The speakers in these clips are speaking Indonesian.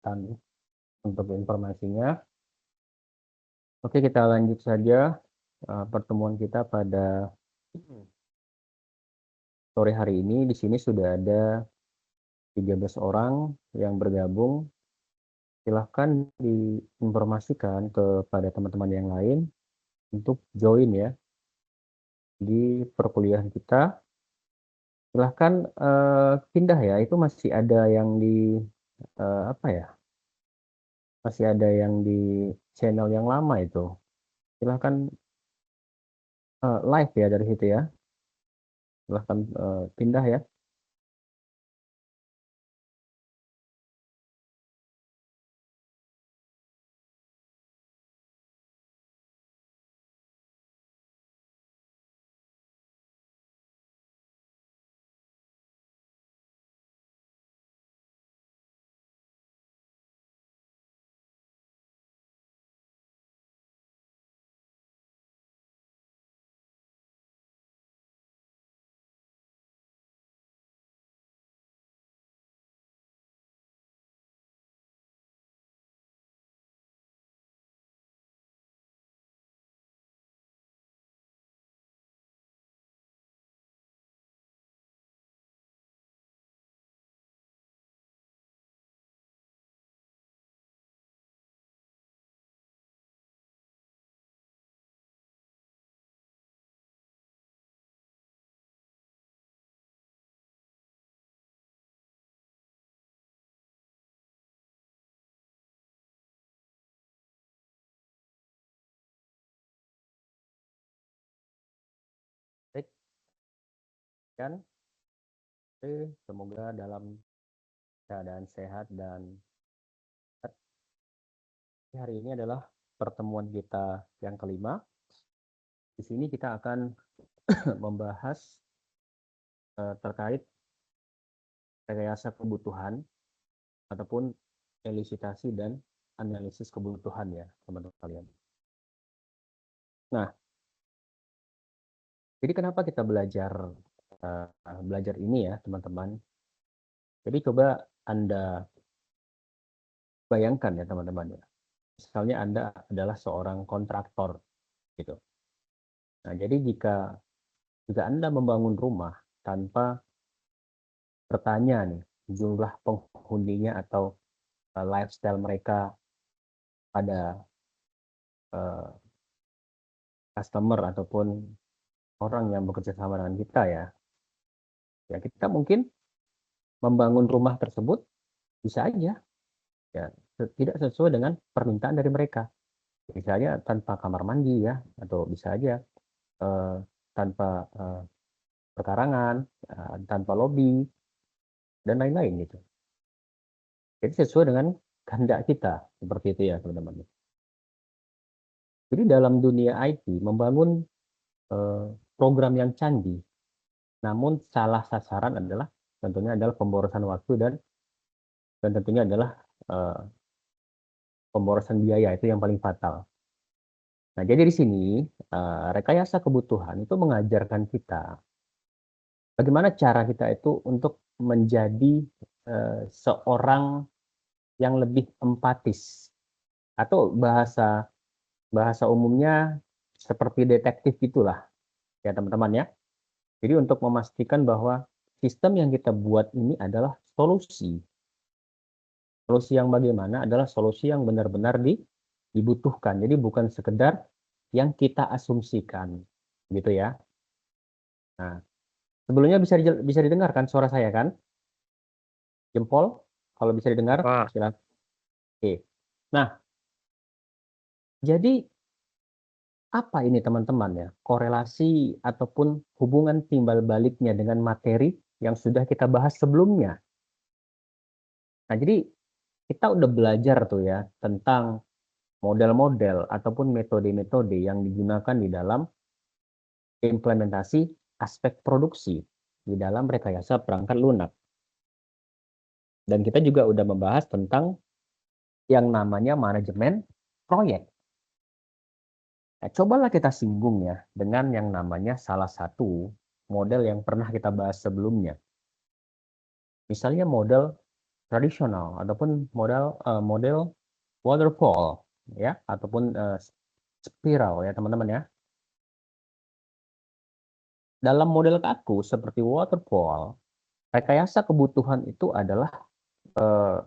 untuk informasinya. Oke, kita lanjut saja pertemuan kita pada sore hari ini. Di sini sudah ada 13 orang yang bergabung. Silahkan diinformasikan kepada teman-teman yang lain untuk join ya di perkuliahan kita. Silahkan pindah ya, itu masih ada yang di apa ya? Masih ada yang di channel yang lama itu. Silahkan live ya dari situ ya. Silahkan pindah ya. Baik, kan? Semoga dalam keadaan sehat dan hari ini adalah pertemuan kita yang kelima. Di sini kita akan membahas terkait rekayasa kebutuhan ataupun elusitasi dan analisis kebutuhan ya teman-teman kalian. Nah, jadi kenapa kita belajar ini ya teman-teman? Jadi coba Anda bayangkan ya teman-teman ya. Misalnya Anda adalah seorang kontraktor gitu. Nah, jadi jika Anda membangun rumah tanpa bertanya nih jumlah penghuninya atau lifestyle mereka pada customer ataupun orang yang bekerja sama dengan kita ya, ya kita mungkin membangun rumah tersebut bisa aja ya tidak sesuai dengan permintaan dari mereka. Misalnya tanpa kamar mandi ya, atau bisa aja tanpa perkarangan, tanpa lobi dan lain-lain gitu. Jadi sesuai dengan kehendak kita seperti itu ya teman-teman. Jadi dalam dunia IT membangun program yang canggih, namun salah sasaran adalah tentunya adalah pemborosan waktu dan tentunya adalah pemborosan biaya, itu yang paling fatal. Nah, jadi di sini rekayasa kebutuhan itu mengajarkan kita bagaimana cara kita itu untuk menjadi seorang yang lebih empatis, atau bahasa umumnya seperti detektif gitulah ya teman-teman ya. Jadi untuk memastikan bahwa sistem yang kita buat ini adalah solusi. Solusi yang bagaimana adalah solusi yang benar-benar dibutuhkan. Jadi bukan sekedar yang kita asumsikan, gitu ya. Nah, sebelumnya bisa didengarkan suara saya kan? Jempol, kalau bisa didengar, Wah, silakan. Oke. Nah, jadi apa ini teman-teman ya? Korelasi ataupun hubungan timbal baliknya dengan materi yang sudah kita bahas sebelumnya. Nah, jadi kita udah belajar tuh ya tentang model-model ataupun metode-metode yang digunakan di dalam implementasi aspek produksi di dalam rekayasa perangkat lunak. Dan kita juga udah membahas tentang yang namanya manajemen proyek. Nah, cobalah kita singgung ya dengan yang namanya salah satu model yang pernah kita bahas sebelumnya. Misalnya model tradisional ataupun model waterfall ya ataupun spiral ya teman-teman ya. Dalam model kaku seperti waterfall, rekayasa kebutuhan itu adalah eh,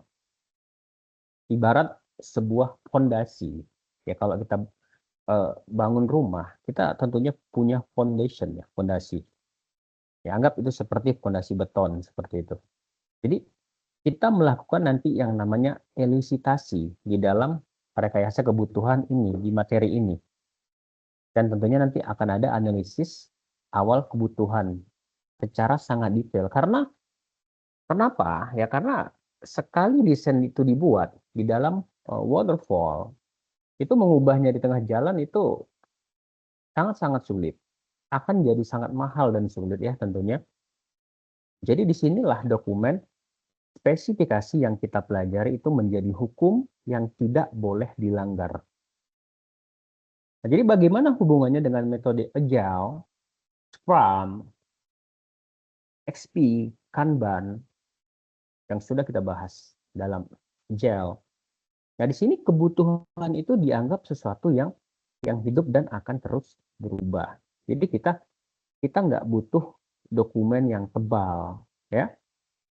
ibarat sebuah fondasi. Ya kalau kita bangun rumah, kita tentunya punya foundation ya, fondasi. Ya anggap itu seperti fondasi beton seperti itu. Jadi kita melakukan nanti yang namanya elusitasi di dalam rekayasa kebutuhan ini di materi ini. Dan tentunya nanti akan ada analisis awal kebutuhan secara sangat detail. Karena kenapa? Ya karena sekali desain itu dibuat di dalam waterfall, itu mengubahnya di tengah jalan itu sangat-sangat sulit. Akan jadi sangat mahal dan sulit ya tentunya. Jadi disinilah dokumen spesifikasi yang kita pelajari itu menjadi hukum yang tidak boleh dilanggar. Nah, jadi bagaimana hubungannya dengan metode Agile, Scrum, XP, Kanban yang sudah kita bahas dalam Agile. Nah, di sini kebutuhan itu dianggap sesuatu yang hidup dan akan terus berubah. Jadi kita nggak butuh dokumen yang tebal, ya,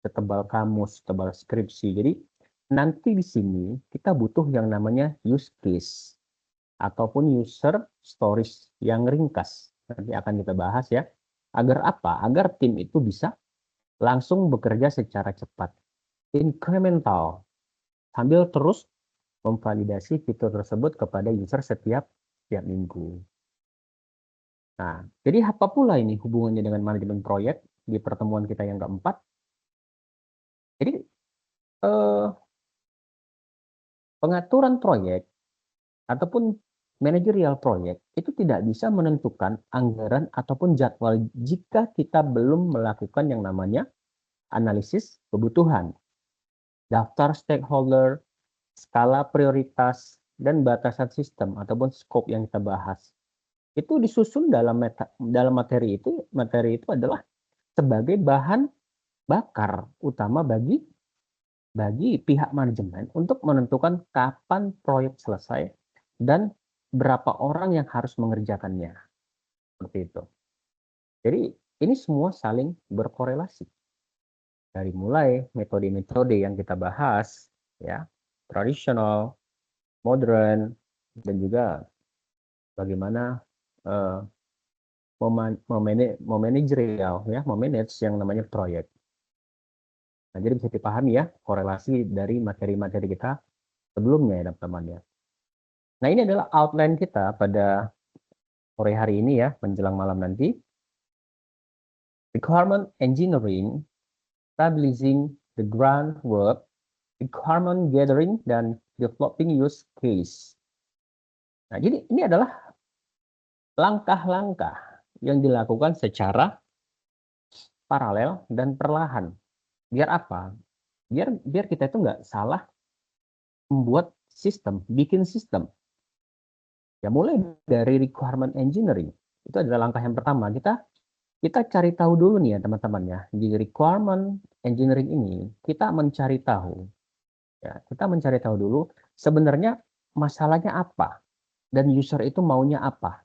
setebal kamus, setebal skripsi. Jadi nanti di sini kita butuh yang namanya use case ataupun user stories yang ringkas. Nanti akan kita bahas ya. Agar apa? Agar tim itu bisa langsung bekerja secara cepat, incremental, sambil terus memvalidasi fitur tersebut kepada user setiap minggu. Nah, jadi apa pula ini hubungannya dengan manajemen proyek di pertemuan kita yang keempat? Jadi eh, pengaturan proyek ataupun manajerial proyek itu tidak bisa menentukan anggaran ataupun jadwal jika kita belum melakukan yang namanya analisis kebutuhan, daftar stakeholder, skala prioritas, dan batasan sistem ataupun scope yang kita bahas. Itu disusun dalam materi itu adalah sebagai bahan bakar utama bagi pihak manajemen untuk menentukan kapan proyek selesai dan berapa orang yang harus mengerjakannya. Seperti itu. Jadi ini semua saling berkorelasi. Dari mulai metode-metode yang kita bahas, ya, tradisional, modern, dan juga bagaimana uh, memanajerial, ya, memanage yang namanya proyek. Nah, jadi bisa dipahami ya korelasi dari materi-materi kita sebelumnya ya teman-teman ya. Nah, ini adalah outline kita pada sore hari ini ya, menjelang malam nanti. Requirement engineering, stabilizing the groundwork, requirement gathering, dan developing use case. Nah, jadi ini adalah langkah-langkah yang dilakukan secara paralel dan perlahan. Biar apa? Biar kita itu nggak salah membuat sistem, bikin sistem. Ya mulai dari requirement engineering. Itu adalah langkah yang pertama. Kita cari tahu dulu nih ya teman-teman ya. Di requirement engineering ini kita mencari tahu ya, kita mencari tahu dulu sebenarnya masalahnya apa dan user itu maunya apa.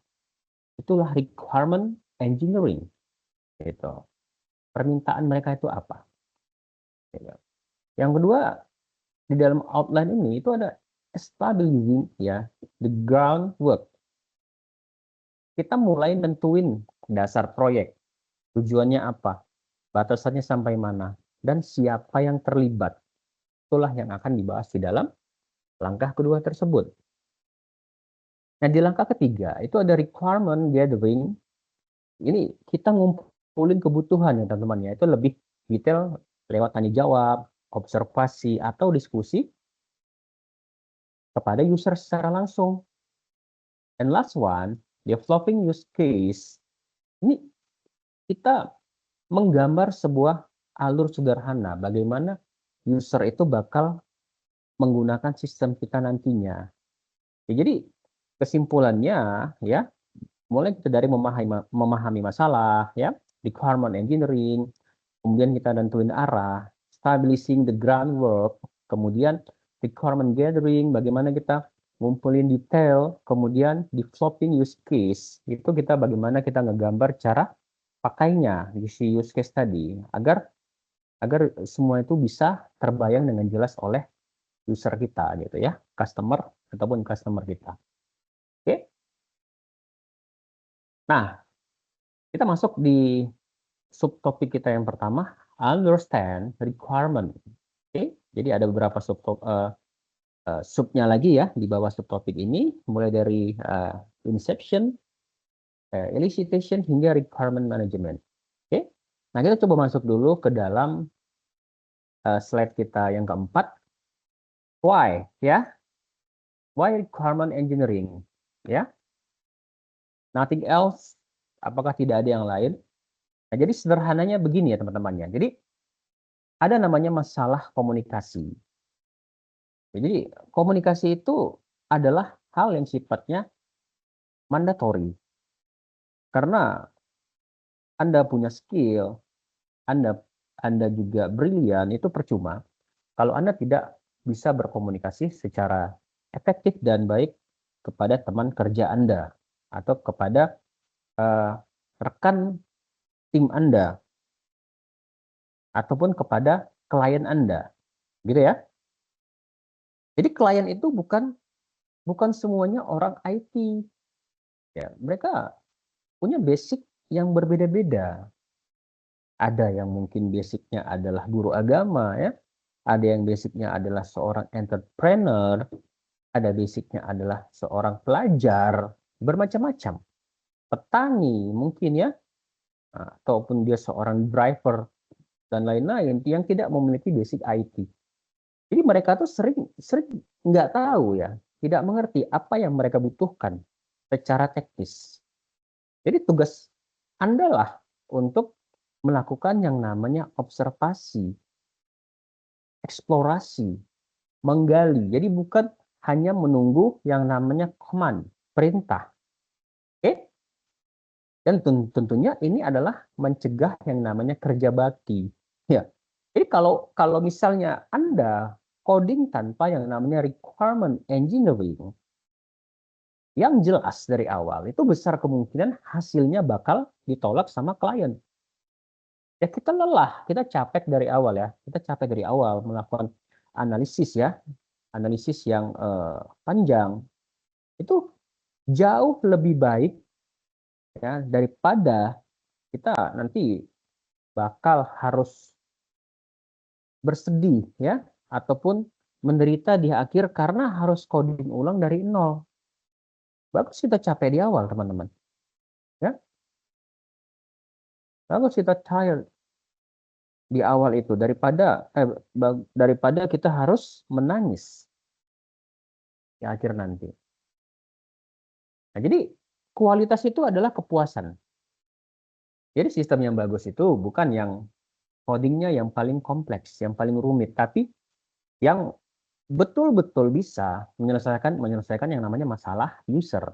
Itulah requirement engineering gitu. Permintaan mereka itu apa. Gitu. Yang kedua, di dalam outline ini itu ada establishing ya the groundwork. Kita mulai nentuin dasar proyek, tujuannya apa, batasannya sampai mana, dan siapa yang terlibat. Itulah yang akan dibahas di dalam langkah kedua tersebut. Nah, di langkah ketiga itu ada requirement gathering. Ini kita ngumpulin kebutuhan ya teman-teman ya. Itu lebih detail lewat tanya jawab, observasi, atau diskusi kepada user secara langsung. And last one, developing use case. Ini kita menggambar sebuah alur sederhana bagaimana user itu bakal menggunakan sistem kita nantinya. Ya, jadi kesimpulannya ya, mulai kita dari memahami masalah ya, requirement engineering, kemudian kita tentuin arah, establishing the groundwork, kemudian requirement gathering, bagaimana kita ngumpulin detail, kemudian developing use case, itu kita bagaimana kita ngegambar cara pakainya di si use case tadi, agar semua itu bisa terbayang dengan jelas oleh user kita gitu ya, customer ataupun customer kita. Oke. Nah, kita masuk di subtopik kita yang pertama, understand requirement. Oke, jadi ada beberapa subnya lagi ya di bawah subtopik ini, mulai dari inception, elicitation hingga requirement management. Oke, nah kita coba masuk dulu ke dalam slide kita yang keempat, why ya, why requirement engineering ya, nothing else, apakah tidak ada yang lain? Nah, jadi sederhananya begini ya teman-teman ya. Jadi ada namanya masalah komunikasi. Jadi komunikasi itu adalah hal yang sifatnya mandatori. Karena Anda punya skill, Anda juga brilian, itu percuma kalau Anda tidak bisa berkomunikasi secara efektif dan baik kepada teman kerja Anda atau kepada rekan tim Anda ataupun kepada klien Anda, gitu ya. Jadi klien itu bukan semuanya orang IT, ya. Mereka punya basic yang berbeda-beda. Ada yang mungkin basicnya adalah guru agama, ya. Ada yang basicnya adalah seorang entrepreneur, ada basicnya adalah seorang pelajar, bermacam-macam. Petani mungkin ya, ataupun dia seorang driver dan lain-lain yang tidak memiliki basic IT. Jadi mereka tuh sering nggak tahu ya, tidak mengerti apa yang mereka butuhkan secara teknis. Jadi tugas Anda lah untuk melakukan yang namanya observasi, eksplorasi, menggali. Jadi bukan hanya menunggu yang namanya command, perintah. Oke? Dan tentunya ini adalah mencegah yang namanya kerja bakti. Ya. Jadi kalau misalnya Anda coding tanpa yang namanya requirement engineering, yang jelas dari awal itu besar kemungkinan hasilnya bakal ditolak sama klien. Ya kita lelah, kita capek dari awal ya, kita capek dari awal melakukan analisis ya, analisis yang panjang. Itu jauh lebih baik ya daripada kita nanti bakal harus bersedih ya ataupun menderita di akhir karena harus coding ulang dari nol. Bagus kita capek di awal teman-teman. Ya, bagus kita tired di awal itu daripada kita harus menangis di akhir nanti. Nah, jadi kualitas itu adalah kepuasan. Jadi sistem yang bagus itu bukan yang codingnya yang paling kompleks, yang paling rumit, tapi yang betul-betul bisa menyelesaikan yang namanya masalah user.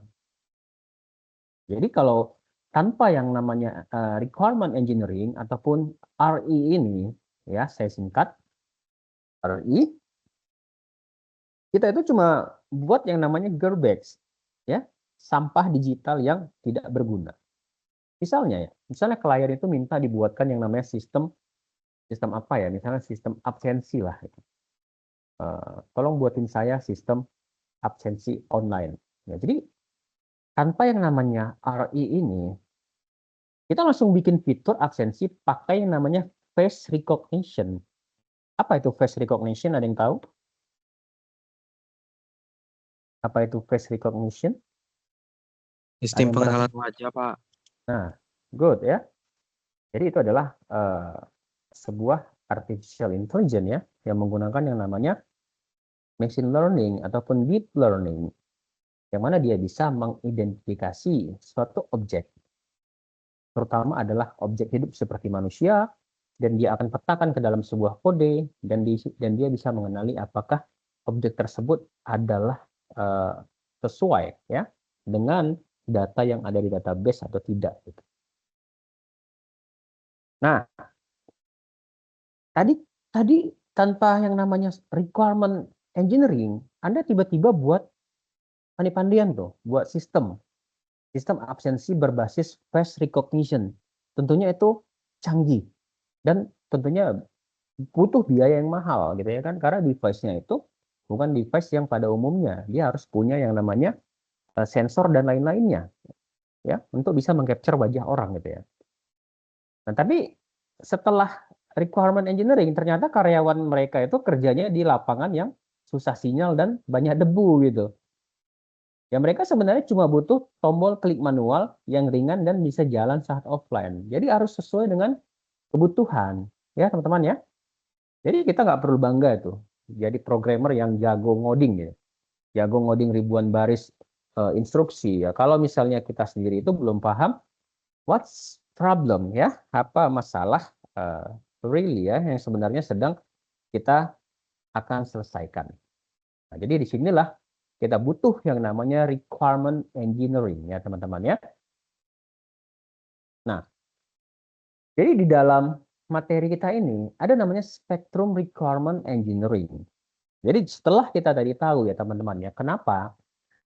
Jadi kalau tanpa yang namanya requirement engineering ataupun RE ini, ya saya singkat RE, kita itu cuma buat yang namanya garbage, ya sampah digital yang tidak berguna. Misalnya klien itu minta dibuatkan yang namanya sistem apa ya? Misalnya sistem absensi lah. Tolong buatin saya sistem absensi online. Ya, jadi tanpa yang namanya RE ini, kita langsung bikin fitur absensi pakai yang namanya face recognition. Apa itu face recognition? Ada yang tahu? Apa itu face recognition? Sistem pengenalan wajah, Pak. Nah, good ya. Jadi itu adalah sebuah artificial intelligence ya, yang menggunakan yang namanya machine learning ataupun deep learning, yang mana dia bisa mengidentifikasi suatu objek, terutama adalah objek hidup seperti manusia, dan dia akan petakan ke dalam sebuah kode, dan dia bisa mengenali apakah objek tersebut adalah sesuai ya dengan data yang ada di database atau tidak. Nah, tadi tadi tanpa yang namanya requirement engineering, Anda tiba-tiba buat pandai-pandian tuh, buat sistem absensi berbasis face recognition. Tentunya itu canggih dan tentunya butuh biaya yang mahal gitu ya kan, karena device-nya itu bukan device yang pada umumnya dia harus punya yang namanya sensor dan lain-lainnya ya untuk bisa mengcapture wajah orang gitu ya. Nah, tapi setelah requirement engineering ternyata karyawan mereka itu kerjanya di lapangan yang susah sinyal dan banyak debu gitu. Ya mereka sebenarnya cuma butuh tombol klik manual yang ringan dan bisa jalan saat offline. Jadi harus sesuai dengan kebutuhan ya teman-teman ya. Jadi kita nggak perlu bangga tuh jadi programmer yang jago ngoding ya. Jago ngoding ribuan baris instruksi ya. Kalau misalnya kita sendiri itu belum paham what's problem ya, apa masalah really ya yang sebenarnya sedang kita akan selesaikan. Nah, jadi disinilah kita butuh yang namanya requirement engineering ya teman-teman ya. Nah, jadi di dalam materi kita ini ada namanya spectrum requirement engineering. Jadi setelah kita tadi tahu ya teman-teman ya, kenapa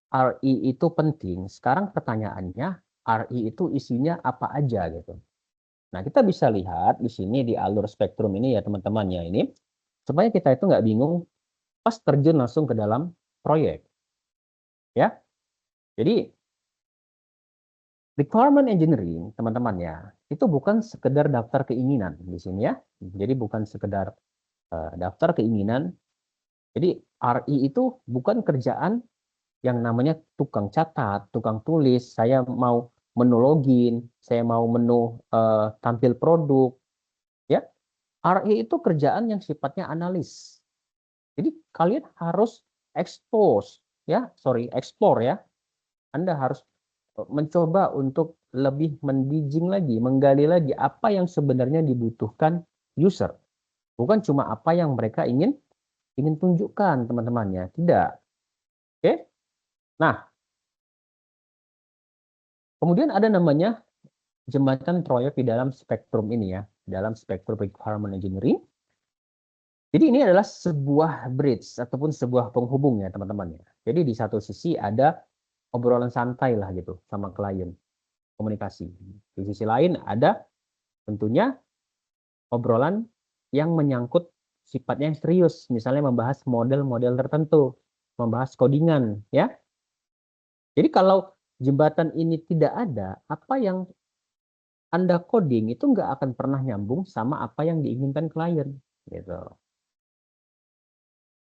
RE itu penting, sekarang pertanyaannya RE itu isinya apa aja gitu. Nah, kita bisa lihat di sini di alur spektrum ini ya teman-teman ya ini, supaya kita itu nggak bingung pas terjun langsung ke dalam proyek. Ya, jadi requirement engineering, teman-teman ya, itu bukan sekedar daftar keinginan di sini ya. Jadi bukan sekedar daftar keinginan. Jadi RI itu bukan kerjaan yang namanya tukang catat, tukang tulis, saya mau menu login, saya mau menu tampil produk, ya. RI itu kerjaan yang sifatnya analis. Jadi kalian harus explore ya. Anda harus mencoba untuk lebih mendigging lagi, menggali lagi apa yang sebenarnya dibutuhkan user. Bukan cuma apa yang mereka ingin tunjukkan teman-temannya. Tidak. Oke? Nah, kemudian ada namanya jembatan proyek di dalam spektrum ini ya, dalam spektrum requirement engineering. Jadi ini adalah sebuah bridge ataupun sebuah penghubung ya teman-teman ya. Jadi di satu sisi ada obrolan santai lah gitu sama klien, komunikasi. Di sisi lain ada tentunya obrolan yang menyangkut sifatnya yang serius, misalnya membahas model-model tertentu, membahas codingan, ya. Jadi kalau jembatan ini tidak ada, apa yang Anda coding itu nggak akan pernah nyambung sama apa yang diinginkan klien, gitu.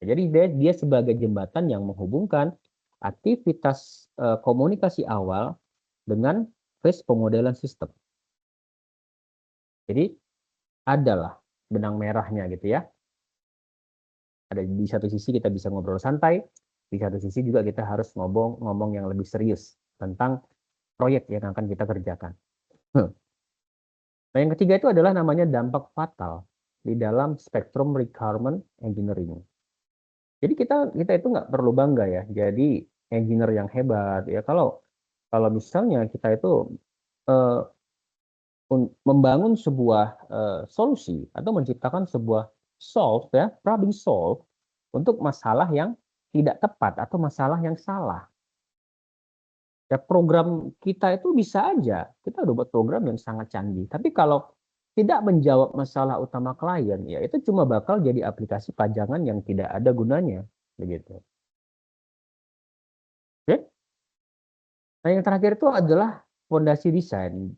Jadi dia sebagai jembatan yang menghubungkan aktivitas komunikasi awal dengan phase pemodelan sistem. Jadi adalah benang merahnya gitu ya. Ada di satu sisi kita bisa ngobrol santai, di satu sisi juga kita harus ngomong yang lebih serius tentang proyek yang akan kita kerjakan. Nah, yang ketiga itu adalah namanya dampak fatal di dalam spektrum requirement engineering. Jadi kita itu nggak perlu bangga ya, jadi engineer yang hebat ya. Kalau kalau misalnya kita itu eh, membangun sebuah solusi atau menciptakan sebuah problem solve untuk masalah yang tidak tepat atau masalah yang salah. Ya program kita itu bisa aja, kita udah buat program yang sangat canggih, tapi kalau tidak menjawab masalah utama klien, ya itu cuma bakal jadi aplikasi pajangan yang tidak ada gunanya, begitu. Oke? Nah, yang terakhir itu adalah fondasi desain.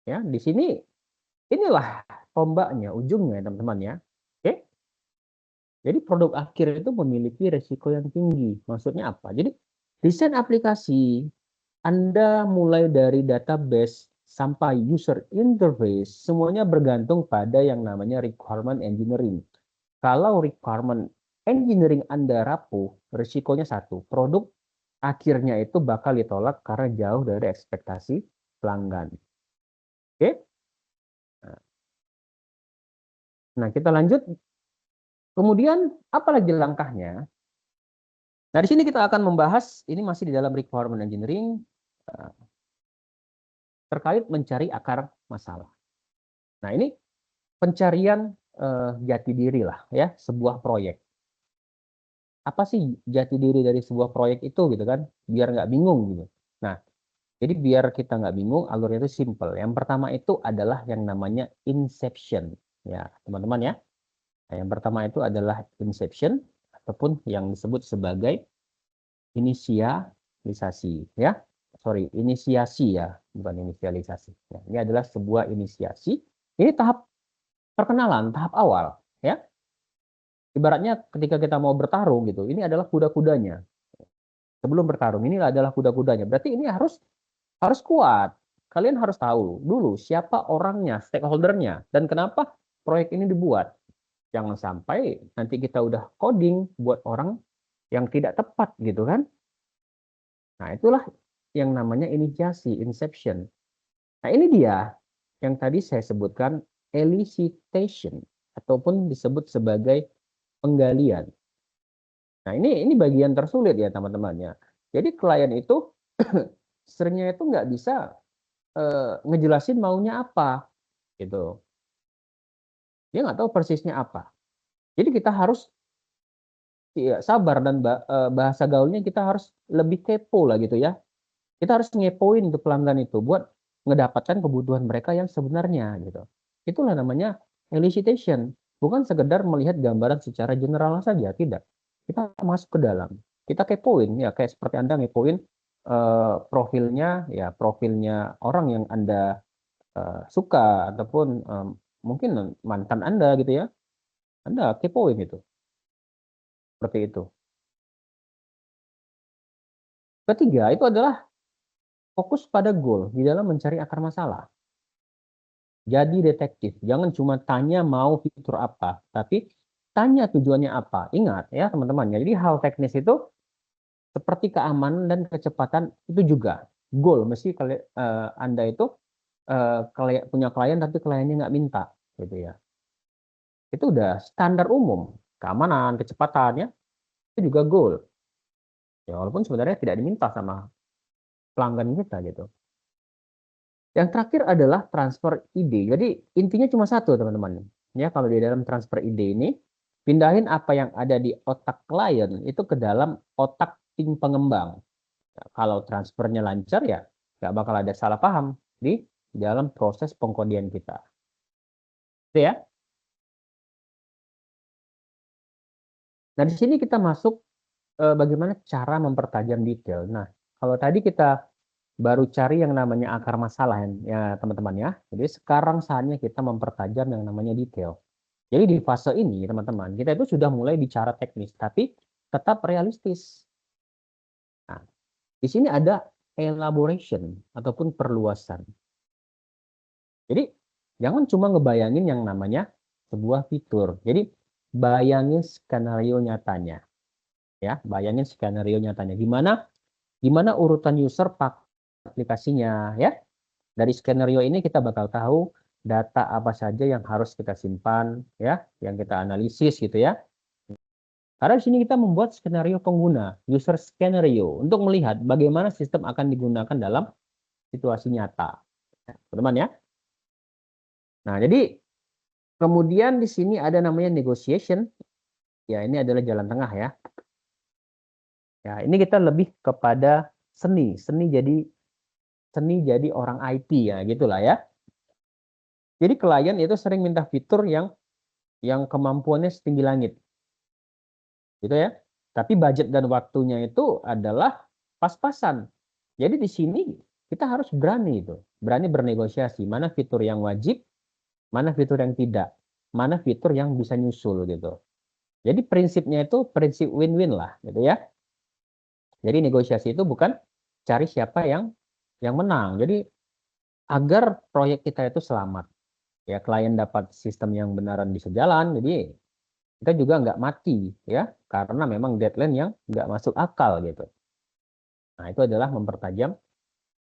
Ya, di sini inilah tombaknya, ujungnya, teman-teman ya. Oke? Jadi produk akhir itu memiliki resiko yang tinggi. Maksudnya apa? Jadi desain aplikasi Anda mulai dari database sampai user interface, semuanya bergantung pada yang namanya requirement engineering. Kalau requirement engineering Anda rapuh, risikonya satu, produk akhirnya itu bakal ditolak karena jauh dari ekspektasi pelanggan. Oke? Nah, kita lanjut. Kemudian, apa lagi langkahnya? Nah, di sini kita akan membahas, ini masih di dalam requirement engineering, eh, terkait mencari akar masalah. Nah, ini pencarian jati diri lah ya sebuah proyek. Apa sih jati diri dari sebuah proyek itu gitu kan? Biar nggak bingung gitu. Nah, jadi biar kita nggak bingung, alurnya itu simple. Yang pertama itu adalah yang namanya inception. Ya, teman-teman ya. Nah, yang pertama itu adalah inception ataupun yang disebut sebagai inisialisasi ya. Sorry, inisiasi ya, bukan inisialisasi. Ya, ini adalah sebuah inisiasi. Ini tahap perkenalan, tahap awal ya. Ibaratnya ketika kita mau bertarung gitu, ini adalah kuda-kudanya. Sebelum bertarung, ini adalah kuda-kudanya. Berarti ini harus kuat. Kalian harus tahu dulu siapa orangnya, stakeholdernya, dan kenapa proyek ini dibuat. Jangan sampai nanti kita udah coding buat orang yang tidak tepat gitu kan. Nah, itulah yang namanya inisiasi, inception. Nah, ini dia yang tadi saya sebutkan elicitation ataupun disebut sebagai penggalian. Nah, ini bagian tersulit ya teman-teman ya. Jadi klien itu seringnya itu nggak bisa ngejelasin maunya apa gitu. Dia nggak tahu persisnya apa. Jadi kita harus ya, sabar dan bahasa gaulnya kita harus lebih kepo lah gitu ya. Kita harus ngepoin tuh pelanggan itu buat ngedapatkan kebutuhan mereka yang sebenarnya gitu. Itulah namanya elicitation. Bukan sekedar melihat gambaran secara general saja, tidak. Kita masuk ke dalam. Kita kepoin ya kayak seperti Anda ngepoin profilnya orang yang Anda suka ataupun mungkin mantan Anda gitu ya. Anda kepoin itu. Seperti itu. Ketiga, itu adalah fokus pada goal di dalam mencari akar masalah. Jadi detektif, jangan cuma tanya mau fitur apa, tapi tanya tujuannya apa. Ingat ya teman-teman, jadi hal teknis itu seperti keamanan dan kecepatan itu juga goal. Mesti Anda itu punya klien tapi kliennya nggak minta, gitu ya. Itu udah standar umum, keamanan, kecepatan ya, itu juga goal. Ya walaupun sebenarnya tidak diminta sama pelanggan kita gitu. Yang terakhir adalah transfer ide. Jadi intinya cuma satu teman-teman. Ya kalau di dalam transfer ide ini pindahin apa yang ada di otak klien itu ke dalam otak tim pengembang. Nah, kalau transfernya lancar ya nggak bakal ada salah paham di dalam proses pengkodian kita. Itu ya. Nah di sini kita masuk bagaimana cara mempertajam detail. Nah kalau tadi kita baru cari yang namanya akar masalah ya teman-teman ya. Jadi sekarang saatnya kita mempertajam yang namanya detail. Jadi di fase ini teman-teman, kita itu sudah mulai bicara teknis, tapi tetap realistis. Nah, di sini ada elaboration ataupun perluasan. Jadi jangan cuma ngebayangin yang namanya sebuah fitur. Jadi bayangin skenario nyatanya, ya, bayangin skenario nyatanya. Gimana urutan user pakai aplikasinya, ya. Dari skenario ini kita bakal tahu data apa saja yang harus kita simpan, ya, yang kita analisis gitu ya. Karena di sini kita membuat skenario pengguna, user skenario, untuk melihat bagaimana sistem akan digunakan dalam situasi nyata. Teman-teman ya. Nah, jadi kemudian di sini ada namanya negotiation. Ya, ini adalah jalan tengah ya. Ya, ini kita lebih kepada seni, seni jadi orang IT ya, gitulah ya. Jadi klien itu sering minta fitur yang kemampuannya setinggi langit. Gitu ya. Tapi budget dan waktunya itu adalah pas-pasan. Jadi di sini kita harus berani itu, berani bernegosiasi. Mana fitur yang wajib, mana fitur yang tidak, mana fitur yang bisa nyusul gitu. Jadi prinsipnya itu prinsip win-win lah, gitu ya. Jadi negosiasi itu bukan cari siapa yang menang. Jadi agar proyek kita itu selamat, ya klien dapat sistem yang benaran bisa jalan. Jadi kita juga nggak mati, ya, karena memang deadline yang nggak masuk akal gitu. Nah itu adalah mempertajam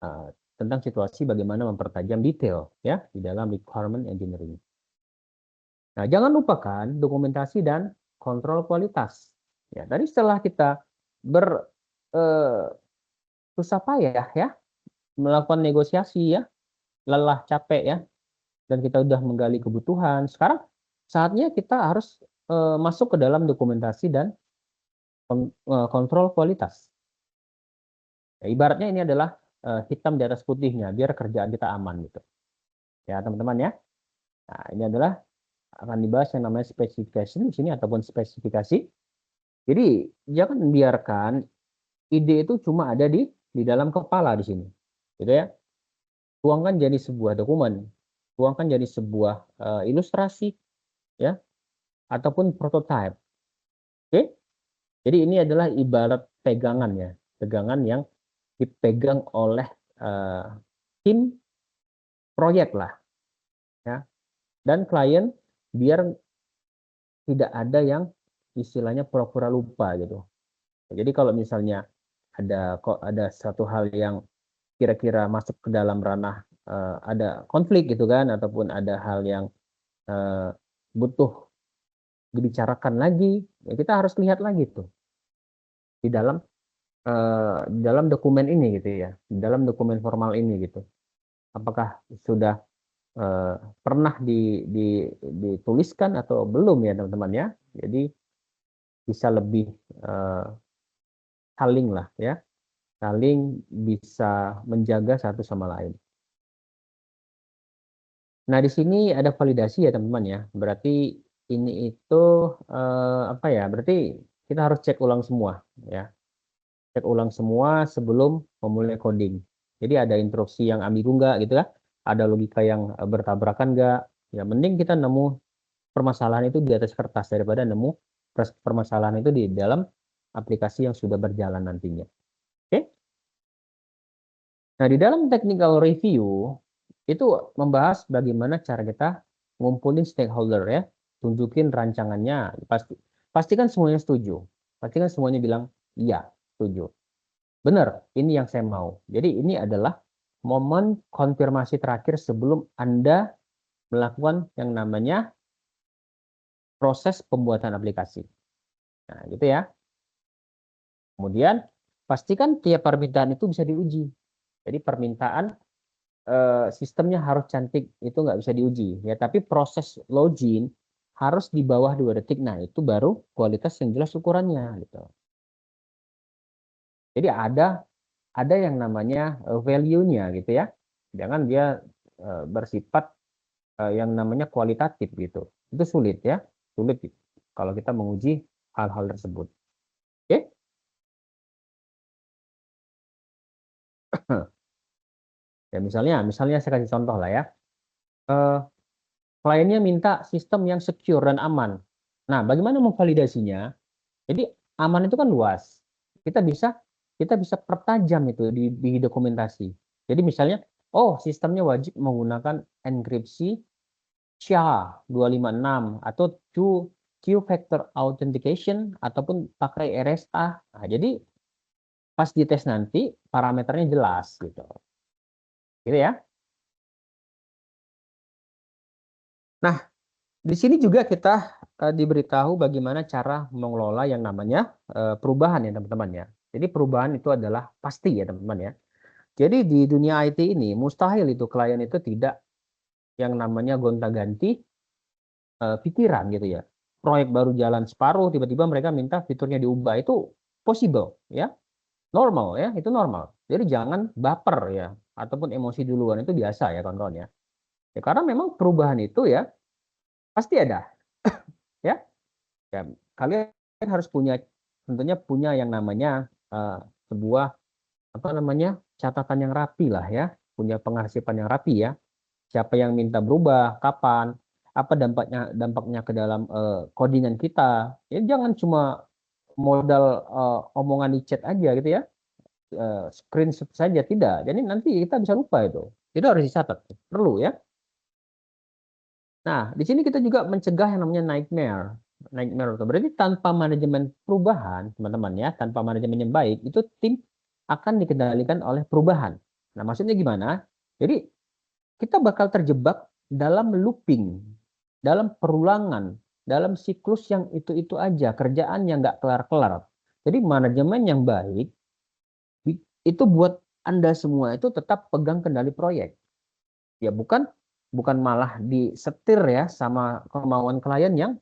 uh, tentang situasi bagaimana mempertajam detail ya di dalam requirement engineering. Nah, jangan lupakan dokumentasi dan kontrol kualitas. Ya, tadi setelah kita ber eh, susah payah ya melakukan negosiasi ya, lelah capek ya, dan kita udah menggali kebutuhan. Sekarang saatnya kita harus masuk ke dalam dokumentasi dan kontrol kualitas. Ya, ibaratnya ini adalah hitam di atas putihnya, biar kerjaan kita aman gitu. Ya teman-teman ya. Nah ini adalah akan dibahas yang namanya specification di sini ataupun spesifikasi. Jadi jangan biarkan ide itu cuma ada di dalam kepala di sini, gitu ya. Tuangkan jadi sebuah dokumen, tuangkan jadi sebuah ilustrasi, ya, ataupun prototype. Oke? Jadi ini adalah ibarat pegangan ya, pegangan yang dipegang oleh tim proyek lah, ya, dan klien biar tidak ada yang istilahnya pura-pura lupa gitu. Jadi kalau misalnya ada satu hal yang kira-kira masuk ke dalam ranah ada konflik gitu kan, ataupun ada hal yang butuh dibicarakan lagi, ya kita harus lihat lagi tuh di dalam dokumen ini gitu ya, di dalam dokumen formal ini gitu. Apakah sudah eh, pernah dituliskan atau belum ya teman-teman ya. Jadi bisa lebih eh, saling lah ya, saling bisa menjaga satu sama lain. Nah, di sini ada validasi ya teman-teman ya. Berarti ini itu apa ya? Berarti kita harus cek ulang semua ya. Cek ulang semua sebelum memulai coding. Jadi ada instruksi yang ambigu nggak gitu ya? Ada logika yang bertabrakan nggak? Ya mending kita nemu permasalahan itu di atas kertas daripada nemu permasalahan itu di dalam aplikasi yang sudah berjalan nantinya. Oke? Nah, di dalam technical review itu membahas bagaimana cara kita ngumpulin stakeholder ya, tunjukin rancangannya, pastikan semuanya setuju, pastikan semuanya bilang iya setuju, benar ini yang saya mau. Jadi ini adalah momen konfirmasi terakhir sebelum Anda melakukan yang namanya proses pembuatan aplikasi. Nah gitu ya. Kemudian pastikan tiap permintaan itu bisa diuji. Jadi permintaan sistemnya harus cantik, itu nggak bisa diuji ya, tapi proses login harus di bawah 2 detik. Nah itu baru kualitas yang jelas ukurannya gitu. Jadi ada yang namanya value-nya gitu ya, jangan dia bersifat yang namanya kualitatif gitu, itu sulit ya, sulit kalau kita menguji hal-hal tersebut. Oke. Ya misalnya saya kasih contoh lah ya. Kliennya minta sistem yang secure dan aman. Nah, bagaimana memvalidasinya? Jadi aman itu kan luas. Kita bisa kita bisa pertajam itu di dokumentasi. Jadi misalnya, oh sistemnya wajib menggunakan enkripsi SHA-256 atau two factor authentication ataupun pakai RSA. Nah, jadi pas dites nanti parameternya jelas gitu. Gitu ya. Nah, di sini juga kita diberitahu bagaimana cara mengelola yang namanya perubahan ya teman-teman ya. Jadi perubahan itu adalah pasti ya teman-teman ya. Jadi di dunia IT ini mustahil itu klien itu tidak yang namanya gonta-ganti pikiran gitu ya. Proyek baru jalan separuh, tiba-tiba mereka minta fiturnya diubah, itu possible ya, normal ya, itu normal. Jadi jangan baper ya, ataupun emosi duluan, itu biasa ya kawan-kawan ya. Ya karena memang perubahan itu ya pasti ada ya. Ya, kalian harus punya, tentunya punya yang namanya sebuah apa namanya catatan yang rapi lah ya, punya pengarsipan yang rapi ya. Siapa yang minta berubah, kapan, apa dampaknya ke dalam codingan kita. Ya jangan cuma modal omongan di chat aja gitu ya, screenshot saja tidak. Jadi nanti kita bisa lupa itu. Itu harus dicatat, perlu ya. Nah, di sini kita juga mencegah yang namanya nightmare. Nightmare itu berarti tanpa manajemen perubahan, teman-teman ya, tanpa manajemen yang baik, itu tim akan dikendalikan oleh perubahan. Nah, maksudnya gimana? Jadi kita bakal terjebak dalam looping, dalam perulangan, dalam siklus yang itu-itu aja, kerjaan yang nggak kelar-kelar. Jadi manajemen yang baik itu buat Anda semua itu tetap pegang kendali proyek. Ya bukan bukan malah disetir ya sama kemauan klien yang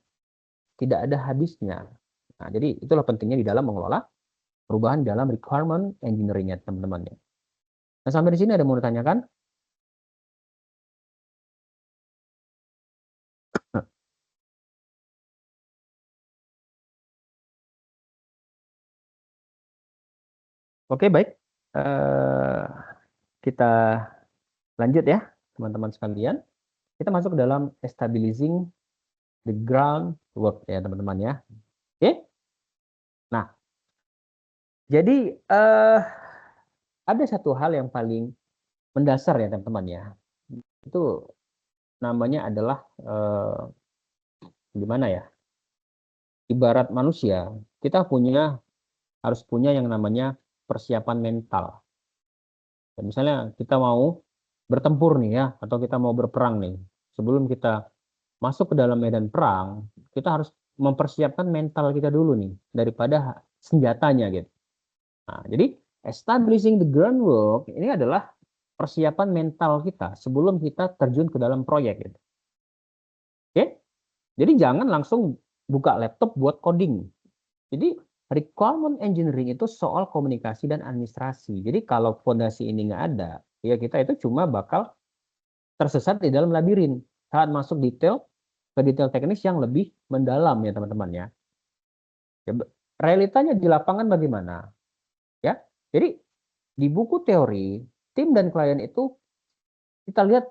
tidak ada habisnya. Nah, jadi itulah pentingnya di dalam mengelola perubahan dalam requirement engineering-nya teman-teman ya. Nah, sampai di sini ada mau ditanyakan? Oke, baik. Eh, kita lanjut ya, teman-teman sekalian. Kita masuk ke dalam establishing the groundwork ya, teman-teman ya. Oke. Nah, jadi ada satu hal yang paling mendasar ya, teman-teman ya. Itu namanya adalah gimana ya? Ibarat manusia, kita harus punya yang namanya persiapan mental. Dan misalnya kita mau bertempur nih ya, atau kita mau berperang nih. Sebelum kita masuk ke dalam medan perang, kita harus mempersiapkan mental kita dulu nih, daripada senjatanya gitu. Nah, jadi establishing the groundwork ini adalah persiapan mental kita sebelum kita terjun ke dalam proyek gitu. Oke? Jadi jangan langsung buka laptop buat coding. Jadi requirement engineering itu soal komunikasi dan administrasi. Jadi kalau fondasi ini nggak ada, ya kita itu cuma bakal tersesat di dalam labirin saat masuk ke detail teknis yang lebih mendalam ya teman-teman ya. Ya, realitanya di lapangan bagaimana? Ya, jadi di buku teori tim dan klien itu kita lihat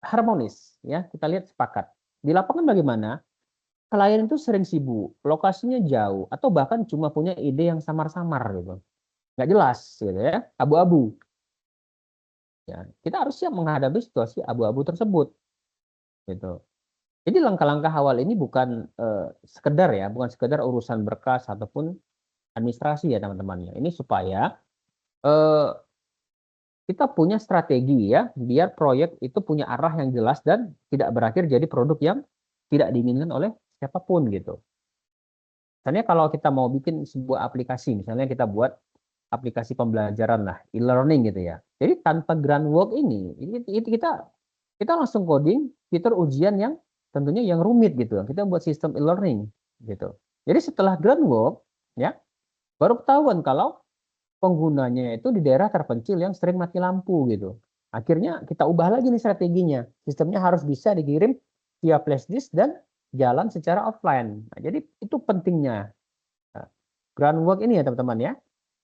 harmonis ya, kita lihat sepakat. Di lapangan bagaimana? Klien itu sering sibuk, lokasinya jauh, atau bahkan cuma punya ide yang samar-samar gitu, nggak jelas gitu ya, abu-abu. Ya, kita harus siap menghadapi situasi abu-abu tersebut gitu. Jadi langkah-langkah awal ini bukan sekedar ya, bukan sekedar urusan berkas ataupun administrasi ya teman-teman ya. Ini supaya eh, kita punya strategi ya, biar proyek itu punya arah yang jelas dan tidak berakhir jadi produk yang tidak diinginkan oleh siapapun gitu. Misalnya kalau kita mau bikin sebuah aplikasi, misalnya kita buat aplikasi pembelajaran lah, e-learning gitu ya. Jadi tanpa groundwork ini kita langsung coding fitur ujian yang tentunya yang rumit gitu. Kita buat sistem e-learning gitu. Jadi setelah groundwork ya, baru ketahuan kalau penggunanya itu di daerah terpencil yang sering mati lampu gitu. Akhirnya kita ubah lagi nih strateginya. Sistemnya harus bisa dikirim via flash disk dan jalan secara offline. Nah, jadi itu pentingnya groundwork ini ya teman-teman ya.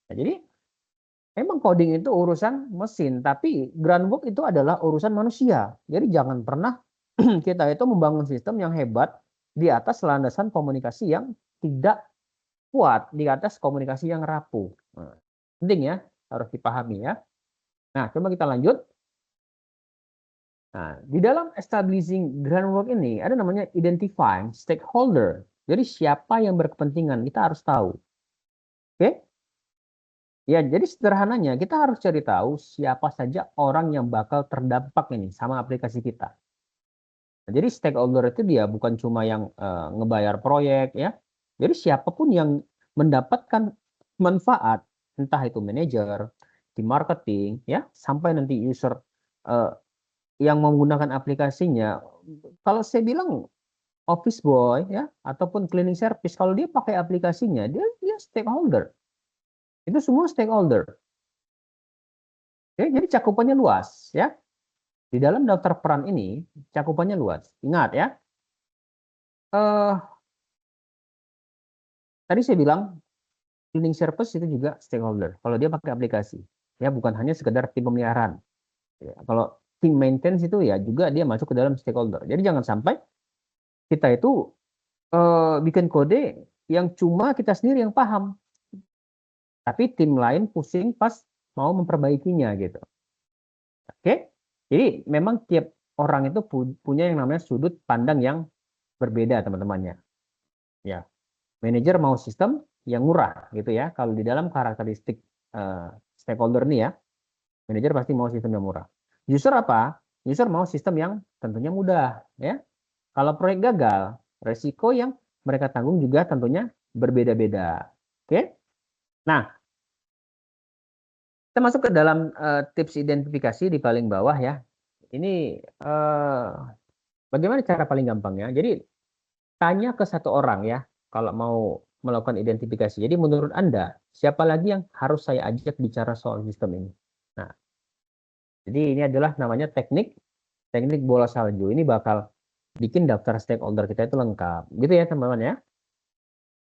Nah, jadi memang coding itu urusan mesin, tapi groundwork itu adalah urusan manusia. Jadi jangan pernah kita itu membangun sistem yang hebat di atas landasan komunikasi yang tidak kuat, di atas komunikasi yang rapuh. Nah, penting ya, harus dipahami ya. Nah, coba kita lanjut. Nah, di dalam establishing groundwork ini ada namanya identifying stakeholder. Jadi siapa yang berkepentingan kita harus tahu. Oke? Ya, jadi sederhananya kita harus cari tahu siapa saja orang yang bakal terdampak ini sama aplikasi kita. Nah, jadi stakeholder itu dia bukan cuma yang ngebayar proyek ya. Jadi siapapun yang mendapatkan manfaat, entah itu manajer, di marketing ya, sampai nanti user eh, yang menggunakan aplikasinya. Kalau saya bilang office boy ya ataupun cleaning service, kalau dia pakai aplikasinya, dia stakeholder. Itu semua stakeholder. Ya, jadi cakupannya luas ya. Di dalam daftar peran ini cakupannya luas. Ingat ya, eh, tadi saya bilang cleaning service itu juga stakeholder. Kalau dia pakai aplikasi, ya bukan hanya sekedar tim pemeliharaan. Ya, kalau tim maintenance itu ya juga dia masuk ke dalam stakeholder. Jadi jangan sampai kita itu bikin kode yang cuma kita sendiri yang paham, tapi tim lain pusing pas mau memperbaikinya gitu. Oke, jadi memang tiap orang itu punya yang namanya sudut pandang yang berbeda teman-temannya. Ya, manajer mau sistem yang murah gitu ya. Kalau di dalam karakteristik stakeholder nih ya, manajer pasti mau sistem yang murah. User apa? User mau sistem yang tentunya mudah ya. Kalau proyek gagal, resiko yang mereka tanggung juga tentunya berbeda-beda. Oke. Nah, kita masuk ke dalam tips identifikasi di paling bawah ya. Ini bagaimana cara paling gampangnya? Jadi tanya ke satu orang ya, kalau mau melakukan identifikasi. Jadi menurut Anda, siapa lagi yang harus saya ajak bicara soal sistem ini? Nah, jadi ini adalah namanya teknik teknik bola salju. Ini bakal bikin daftar stakeholder kita itu lengkap. Gitu ya teman-teman ya.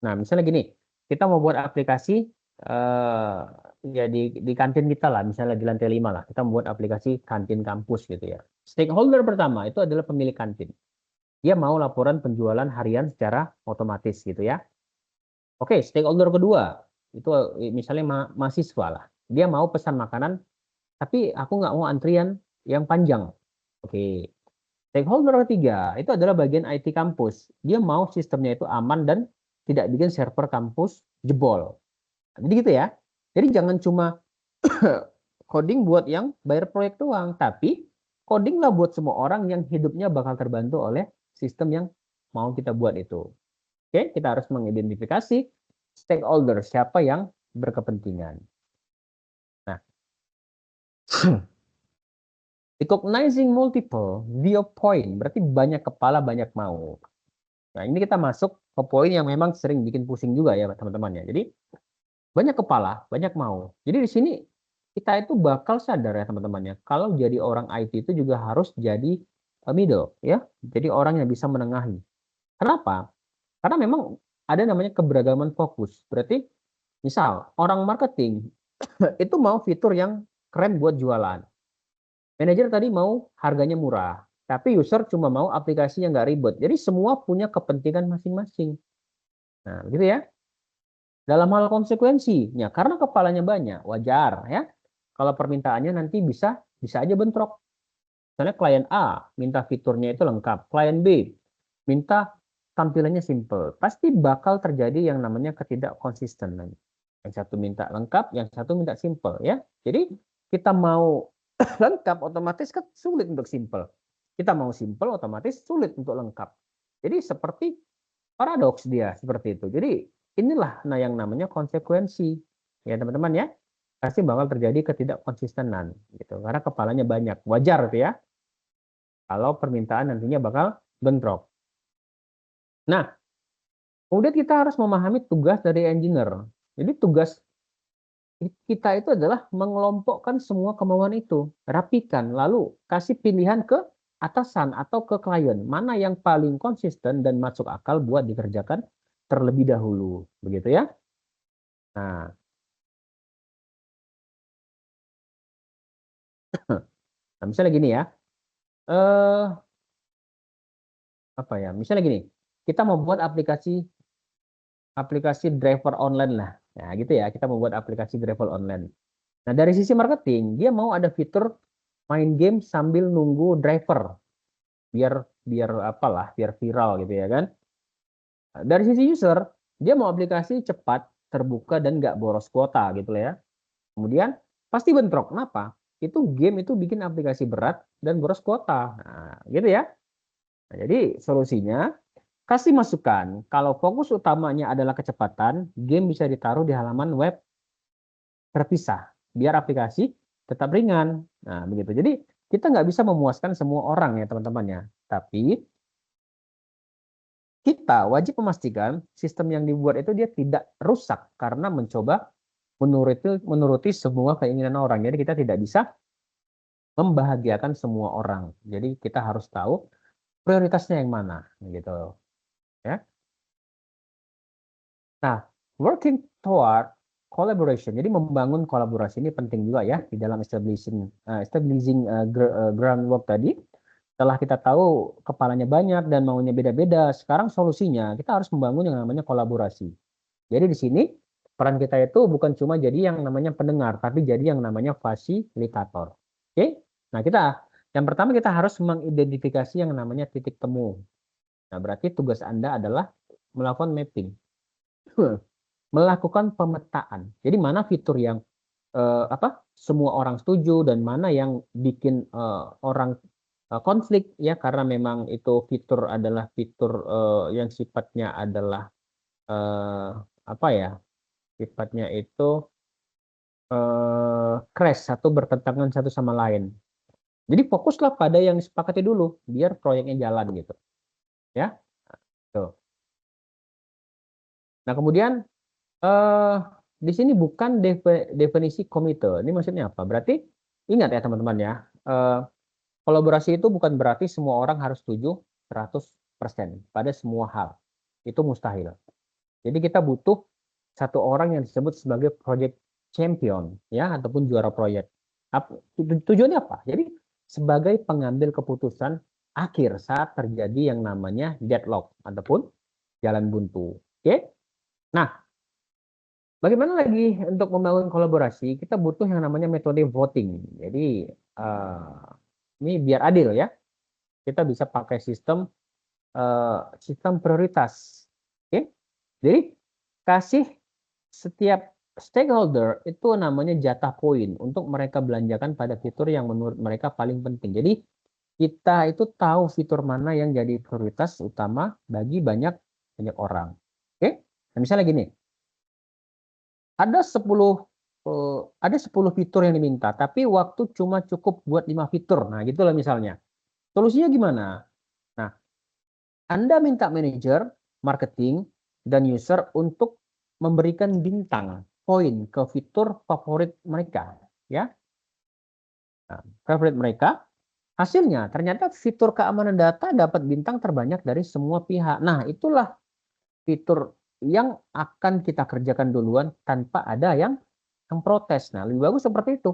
Nah, misalnya gini, kita mau buat aplikasi eh ya di kantin kita lah, misalnya di lantai 5 lah, kita membuat aplikasi kantin kampus gitu ya. Stakeholder pertama itu adalah pemilik kantin. Dia mau laporan penjualan harian secara otomatis gitu ya. Oke, stakeholder kedua itu misalnya mahasiswa lah. Dia mau pesan makanan, tapi aku nggak mau antrian yang panjang. Oke, stakeholder ketiga itu adalah bagian IT kampus. Dia mau sistemnya itu aman dan tidak bikin server kampus jebol. Jadi gitu ya. Jadi jangan cuma coding buat yang bayar proyek doang, tapi coding lah buat semua orang yang hidupnya bakal terbantu oleh sistem yang mau kita buat itu. Oke, kita harus mengidentifikasi stakeholder, siapa yang berkepentingan. Nah, recognizing multiple viewpoint berarti banyak kepala banyak mau. Nah, ini kita masuk ke poin yang memang sering bikin pusing juga ya teman-teman ya. Jadi banyak kepala, banyak mau. Jadi di sini kita itu bakal sadar ya teman-teman ya, kalau jadi orang IT itu juga harus jadi middle ya. Jadi orang yang bisa menengahi. Kenapa? Karena memang ada namanya keberagaman fokus. Berarti misal orang marketing itu mau fitur yang keren buat jualan. Manajer tadi mau harganya murah, tapi user cuma mau aplikasi yang nggak ribet. Jadi semua punya kepentingan masing-masing. Nah, gitu ya. Dalam hal konsekuensinya, karena kepalanya banyak, wajar ya. Kalau permintaannya nanti bisa aja bentrok. Misalnya klien A minta fiturnya itu lengkap, klien B minta tampilannya simple. Pasti bakal terjadi yang namanya ketidakkonsistenan. Yang satu minta lengkap, yang satu minta simple ya. Jadi kita mau lengkap otomatis kan sulit untuk simple. Kita mau simple otomatis sulit untuk lengkap. Jadi seperti paradoks dia seperti itu. Jadi inilah nah yang namanya konsekuensi. Ya teman-teman ya. Pasti bakal terjadi ketidakkonsistenan gitu. Karena kepalanya banyak. Wajar tuh ya. Kalau permintaan nantinya bakal bentrok. Nah, kemudian kita harus memahami tugas dari engineer. Jadi tugas kita itu adalah mengelompokkan semua kemauan itu, rapikan, lalu kasih pilihan ke atasan atau ke klien, mana yang paling konsisten dan masuk akal buat dikerjakan terlebih dahulu, begitu ya. Nah, nah misalnya gini ya, eh apa ya? Misalnya gini, kita mau buat aplikasi aplikasi driver online lah, nah gitu ya, kita mau buat aplikasi driver online. Nah dari sisi marketing, dia mau ada fitur main game sambil nunggu driver, biar biar apalah, biar viral gitu ya kan. Dari sisi user, dia mau aplikasi cepat, terbuka dan nggak boros kuota gitu ya. Kemudian pasti bentrok. Kenapa? Itu game itu bikin aplikasi berat dan boros kuota. Nah, gitu ya. Nah, jadi solusinya kasih masukan. Kalau fokus utamanya adalah kecepatan, game bisa ditaruh di halaman web terpisah biar aplikasi tetap ringan. Nah, begitu. Jadi kita nggak bisa memuaskan semua orang ya teman-teman ya. Tapi kita wajib memastikan sistem yang dibuat itu dia tidak rusak karena mencoba menuruti semua keinginan orang. Jadi kita tidak bisa membahagiakan semua orang. Jadi kita harus tahu prioritasnya yang mana, gitu ya. Nah, working toward collaboration. Jadi membangun kolaborasi ini penting juga ya di dalam establishing groundwork tadi. Setelah kita tahu kepalanya banyak dan maunya beda-beda, sekarang solusinya kita harus membangun yang namanya kolaborasi. Jadi di sini peran kita itu bukan cuma jadi yang namanya pendengar, tapi jadi yang namanya fasilitator. Oke? Nah, yang pertama kita harus mengidentifikasi yang namanya titik temu. Nah, berarti tugas Anda adalah melakukan mapping, melakukan pemetaan. Jadi mana fitur yang semua orang setuju dan mana yang bikin orang konflik ya karena memang itu fitur adalah fitur yang sifatnya adalah eh, apa ya? Sifatnya itu crash satu bertentangan satu sama lain. Jadi fokuslah pada yang disepakati dulu, biar proyeknya jalan gitu. Ya, tuh. Nah kemudian eh, di sini bukan definisi komite. Ini maksudnya apa? Berarti ingat ya teman-teman ya, kolaborasi itu bukan berarti semua orang harus setuju 100% pada semua hal. Itu mustahil. Jadi kita butuh satu orang yang disebut sebagai project champion ya ataupun juara proyek. Tujuannya apa? Jadi sebagai pengambil keputusan akhir saat terjadi yang namanya deadlock ataupun jalan buntu. Oke? Nah, bagaimana lagi untuk membangun kolaborasi? Kita butuh yang namanya metode voting. Jadi ini biar adil ya. Kita bisa pakai sistem prioritas. Oke? Jadi kasih setiap stakeholder itu namanya jatah poin untuk mereka belanjakan pada fitur yang menurut mereka paling penting. Jadi kita itu tahu fitur mana yang jadi prioritas utama bagi banyak banyak orang. Oke? Nah, misalnya gini, ada 10 ada 10 fitur yang diminta, tapi waktu cuma cukup buat 5 fitur. Nah, gitulah misalnya. Solusinya gimana? Nah, Anda minta manajer, marketing, dan user untuk memberikan bintang, poin ke fitur favorit mereka. Ya, nah, favorit mereka. Hasilnya, ternyata fitur keamanan data dapat bintang terbanyak dari semua pihak. Nah, itulah fitur yang akan kita kerjakan duluan tanpa ada yang protes. Nah, lebih bagus seperti itu.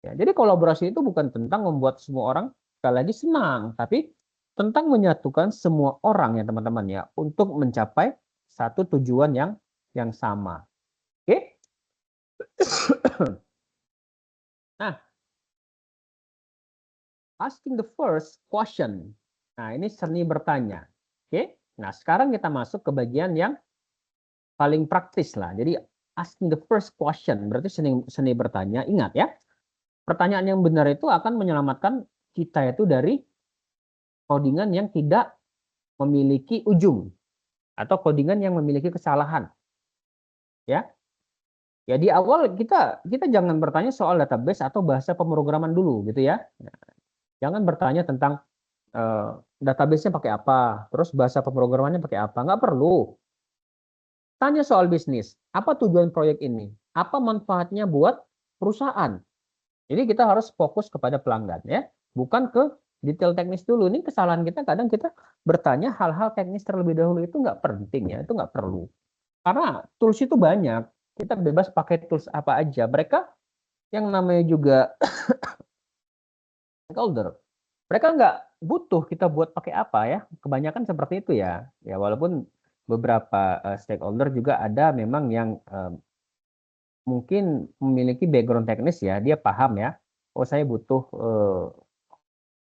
Ya, jadi kolaborasi itu bukan tentang membuat semua orang sekali lagi senang, tapi tentang menyatukan semua orang ya teman-teman ya untuk mencapai satu tujuan yang sama. Oke? Nah, asking the first question. Nah, ini seni bertanya. Oke? Nah, sekarang kita masuk ke bagian yang paling praktis lah. Jadi asking the first question berarti seni bertanya. Ingat ya, pertanyaan yang benar itu akan menyelamatkan kita itu dari codingan yang tidak memiliki ujung atau codingan yang memiliki kesalahan. Ya, ya di awal kita kita jangan bertanya soal database atau bahasa pemrograman dulu gitu ya. Jangan bertanya tentang eh, database-nya pakai apa, terus bahasa pemrogramannya pakai apa. Nggak perlu. Tanya soal bisnis. Apa tujuan proyek ini? Apa manfaatnya buat perusahaan? Jadi kita harus fokus kepada pelanggan ya, bukan ke detail teknis dulu. Ini kesalahan kita kadang kita bertanya hal-hal teknis terlebih dahulu itu nggak penting ya, itu nggak perlu. Karena tools itu banyak, kita bebas pakai tools apa aja. Mereka yang namanya juga stakeholder, mereka nggak butuh kita buat pakai apa ya. Kebanyakan seperti itu ya. Ya walaupun beberapa stakeholder juga ada memang yang mungkin memiliki background teknis ya, dia paham ya. Oh saya butuh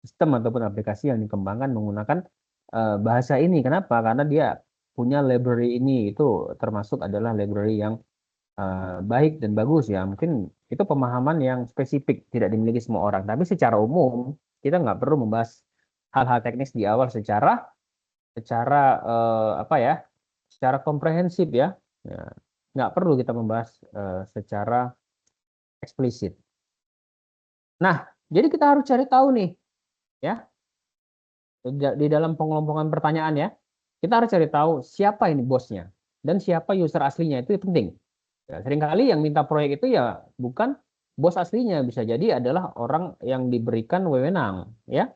sistem ataupun aplikasi yang dikembangkan menggunakan bahasa ini. Kenapa? Karena dia punya library ini itu termasuk adalah library yang baik dan bagus ya. Mungkin itu pemahaman yang spesifik tidak dimiliki semua orang. Tapi secara umum kita nggak perlu membahas hal-hal teknis di awal secara secara apa ya? Secara komprehensif ya. Ya, nggak perlu kita membahas secara eksplisit. Nah, jadi kita harus cari tahu nih ya di dalam pengelompokan pertanyaan ya. Kita harus cari tahu siapa ini bosnya dan siapa user aslinya itu penting. Ya, seringkali yang minta proyek itu ya bukan bos aslinya, bisa jadi adalah orang yang diberikan wewenang, ya.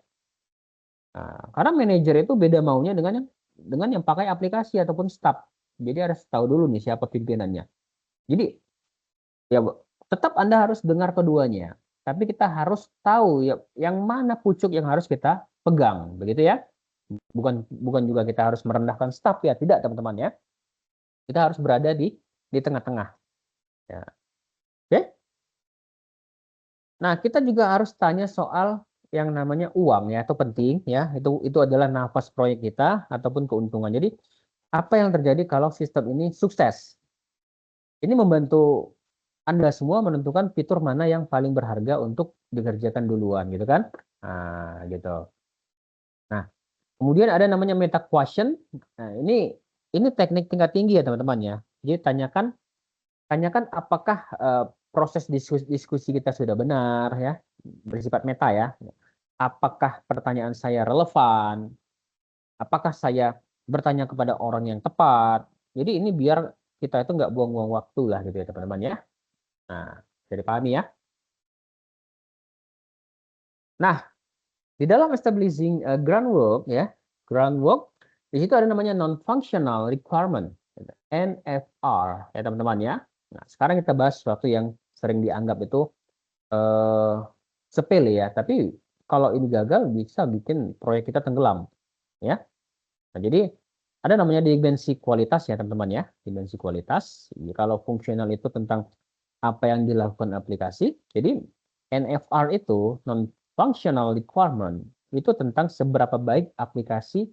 Nah, karena manajer itu beda maunya dengan yang pakai aplikasi ataupun staff. Jadi harus tahu dulu nih siapa pimpinannya. Jadi ya tetap Anda harus dengar keduanya, tapi kita harus tahu ya yang mana pucuk yang harus kita pegang, begitu ya. Bukan bukan juga kita harus merendahkan staff ya, tidak teman-teman ya. Kita harus berada di tengah-tengah. Ya. Oke? Nah, kita juga harus tanya soal yang namanya uang ya, itu penting ya. Itu adalah nafas proyek kita ataupun keuntungan. Jadi, apa yang terjadi kalau sistem ini sukses? Ini membantu Anda semua menentukan fitur mana yang paling berharga untuk dikerjakan duluan gitu kan? Nah, gitu. Nah, kemudian ada namanya meta question. Nah, ini teknik tingkat tinggi ya, teman-teman ya. Jadi tanyakan apakah proses diskusi kita sudah benar ya, bersifat meta ya. apakah pertanyaan saya relevan, apakah saya bertanya kepada orang yang tepat. Jadi ini biar kita itu nggak buang-buang waktu lah gitu ya teman-teman ya. Nah, jadi pahami ya. Nah, di dalam establishing groundwork ya, groundwork di situ ada namanya non-functional requirement, NFR ya teman-teman ya. Nah, sekarang kita bahas sesuatu yang sering dianggap itu eh, sepele ya, tapi kalau ini gagal bisa bikin proyek kita tenggelam ya. Nah, jadi ada namanya dimensi kualitas ya teman-teman ya, dimensi kualitas. Kalau fungsional itu tentang apa yang dilakukan aplikasi, jadi NFR itu non functional requirement itu tentang seberapa baik aplikasi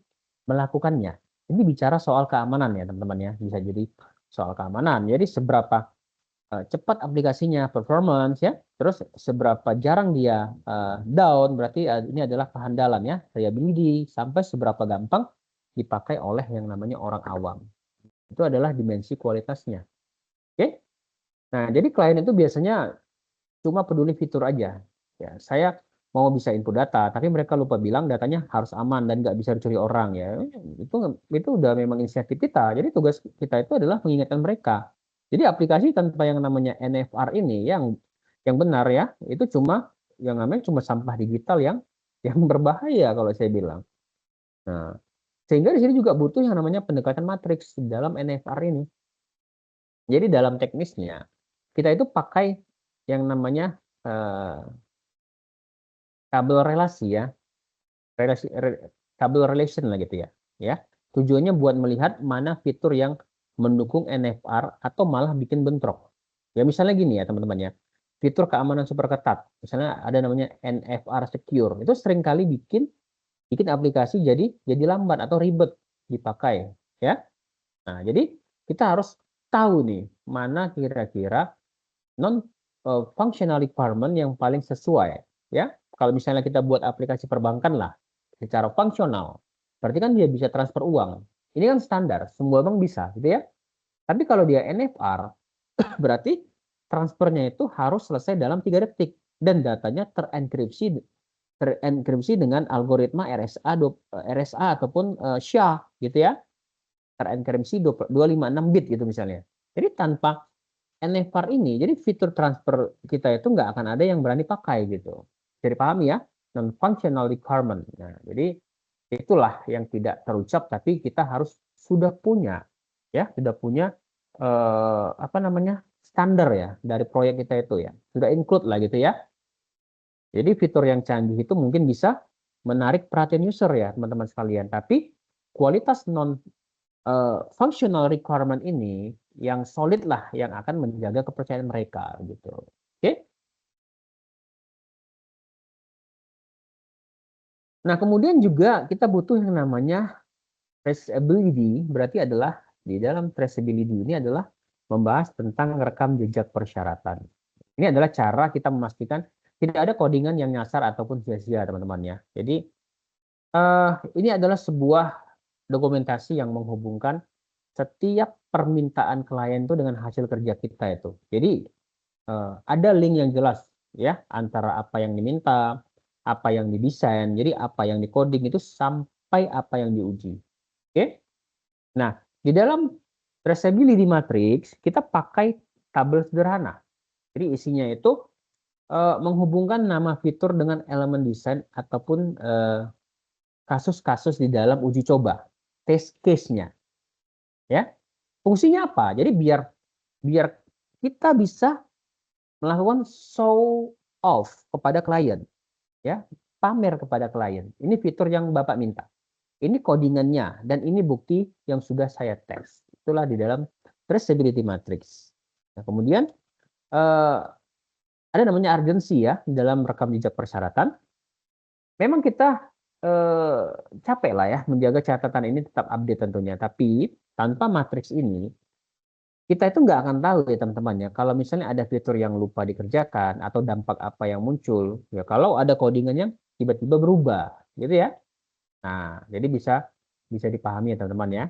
melakukannya. Ini bicara soal keamanan ya teman-teman ya, bisa jadi soal keamanan. Jadi seberapa cepat aplikasinya performance ya, terus seberapa jarang dia down, berarti ini adalah kehandalan ya, reliability, sampai seberapa gampang dipakai oleh yang namanya orang awam. Itu adalah dimensi kualitasnya. Oke? Nah, jadi klien itu biasanya cuma peduli fitur aja. Ya, saya mau bisa input data, tapi mereka lupa bilang datanya harus aman dan nggak bisa dicuri orang ya. Itu udah memang inisiatif kita. Jadi tugas kita itu adalah mengingatkan mereka. Jadi aplikasi tanpa yang namanya NFR ini yang benar ya, itu cuma yang namanya cuma sampah digital yang berbahaya kalau saya bilang. Nah, sehingga di sini juga butuh yang namanya pendekatan matriks dalam NFR ini. Jadi dalam teknisnya kita itu pakai yang namanya eh, tabel relasi ya, tabel relation lah gitu ya. Ya, tujuannya buat melihat mana fitur yang mendukung NFR atau malah bikin bentrok. Ya misalnya gini ya teman-teman ya, fitur keamanan super ketat, misalnya ada namanya NFR secure, itu seringkali bikin bikin aplikasi jadi lambat atau ribet dipakai ya. Nah, jadi kita harus tahu nih mana kira-kira non functional requirement yang paling sesuai ya. Kalau misalnya kita buat aplikasi perbankan lah secara fungsional, berarti kan dia bisa transfer uang. Ini kan standar, semua bank bisa gitu ya. Tapi kalau dia NFR, berarti transfernya itu harus selesai dalam 3 detik dan datanya terenkripsi dengan algoritma RSA ataupun SHA gitu ya, terenkripsi 256 bit gitu misalnya. Jadi tanpa NFR ini, jadi fitur transfer kita itu nggak akan ada yang berani pakai gitu. Jadi pahami ya, non-functional requirement. Nah, jadi itulah yang tidak terucap, tapi kita harus sudah punya, ya, sudah punya apa namanya standar ya dari proyek kita itu ya, sudah include lah gitu ya. Jadi fitur yang canggih itu mungkin bisa menarik perhatian user ya teman-teman sekalian, tapi kualitas non functional requirement ini yang solid lah yang akan menjaga kepercayaan mereka gitu. Oke. Nah, kemudian juga kita butuh yang namanya traceability, berarti adalah di dalam traceability ini adalah membahas tentang rekam jejak persyaratan. Ini adalah cara kita memastikan tidak ada codingan yang nyasar ataupun sia-sia, teman-teman ya. Jadi ini adalah sebuah dokumentasi yang menghubungkan setiap permintaan klien itu dengan hasil kerja kita itu. Jadi ada link yang jelas ya antara apa yang diminta, apa yang didesain, jadi apa yang dikoding itu sampai apa yang diuji. Oke? Nah, di dalam traceability matrix kita pakai tabel sederhana. Jadi isinya itu menghubungkan nama fitur dengan elemen desain ataupun kasus-kasus di dalam uji coba, test case-nya, ya. Fungsinya apa? Jadi biar biar kita bisa melakukan show off kepada klien, ya, pamer kepada klien. Ini fitur yang Bapak minta. Ini codingannya dan ini bukti yang sudah saya tes. Itulah di dalam traceability matrix. Nah, kemudian eh, ada namanya urgency ya di dalam rekam jejak persyaratan. Memang kita eh, capek lah ya menjaga catatan ini tetap update tentunya. Tapi tanpa matriks ini kita itu nggak akan tahu ya teman-teman ya. Kalau misalnya ada fitur yang lupa dikerjakan atau dampak apa yang muncul, ya kalau ada codingannya tiba-tiba berubah, gitu ya. Nah, jadi bisa bisa dipahami ya teman-teman ya.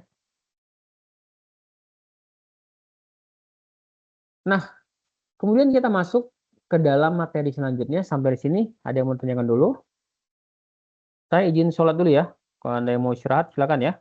Nah, kemudian kita masuk ke dalam materi selanjutnya. Sampai di sini ada yang mau tanyakan dulu? Saya izin sholat dulu ya. Kalau Anda yang mau istirahat silakan ya.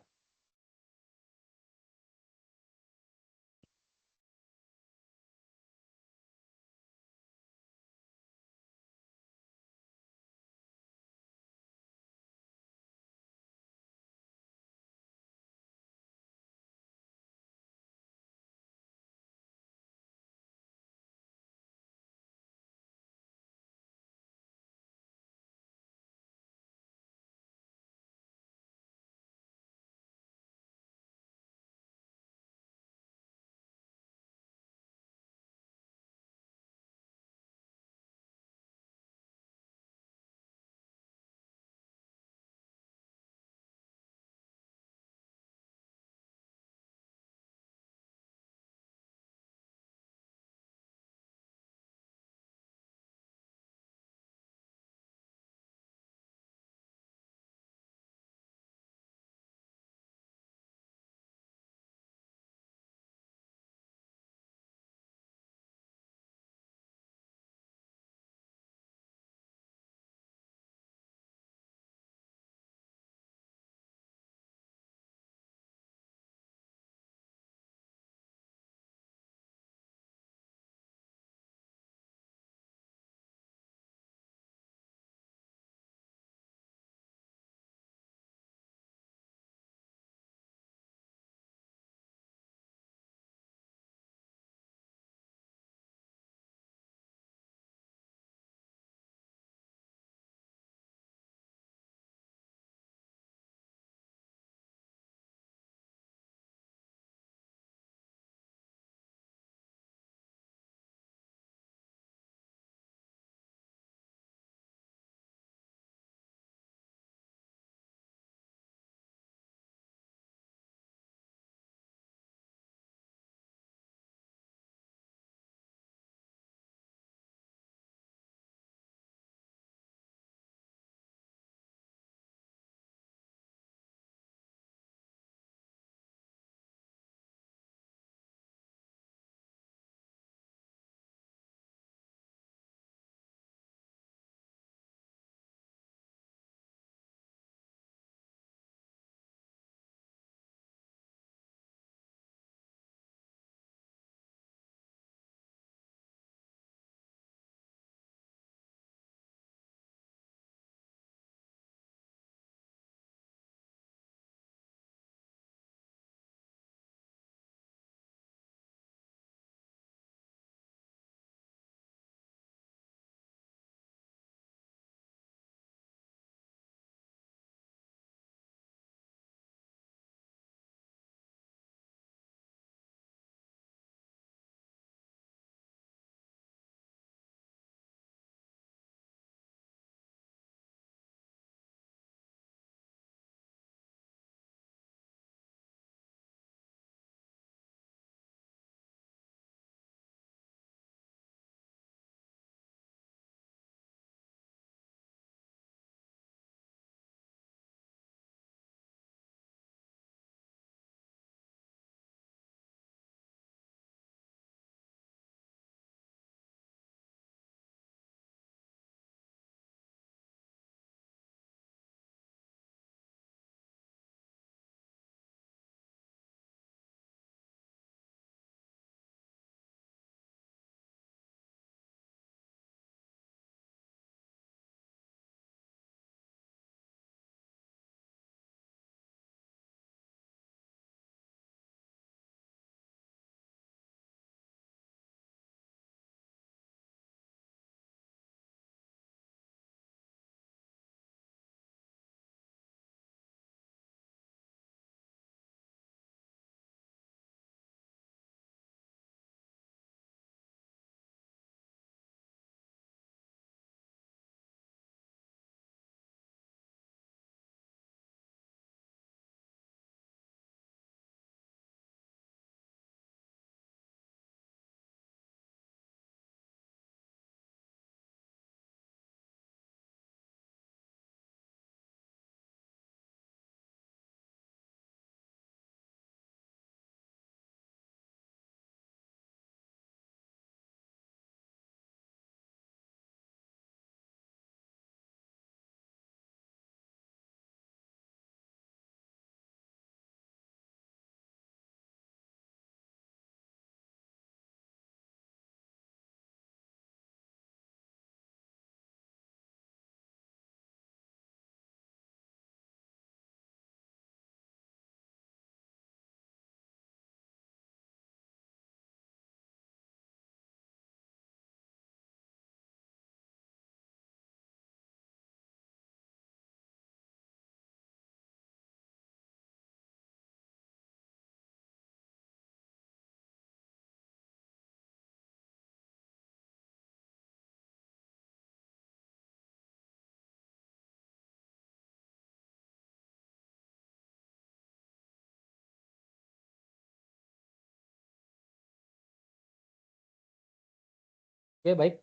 Oke, baik.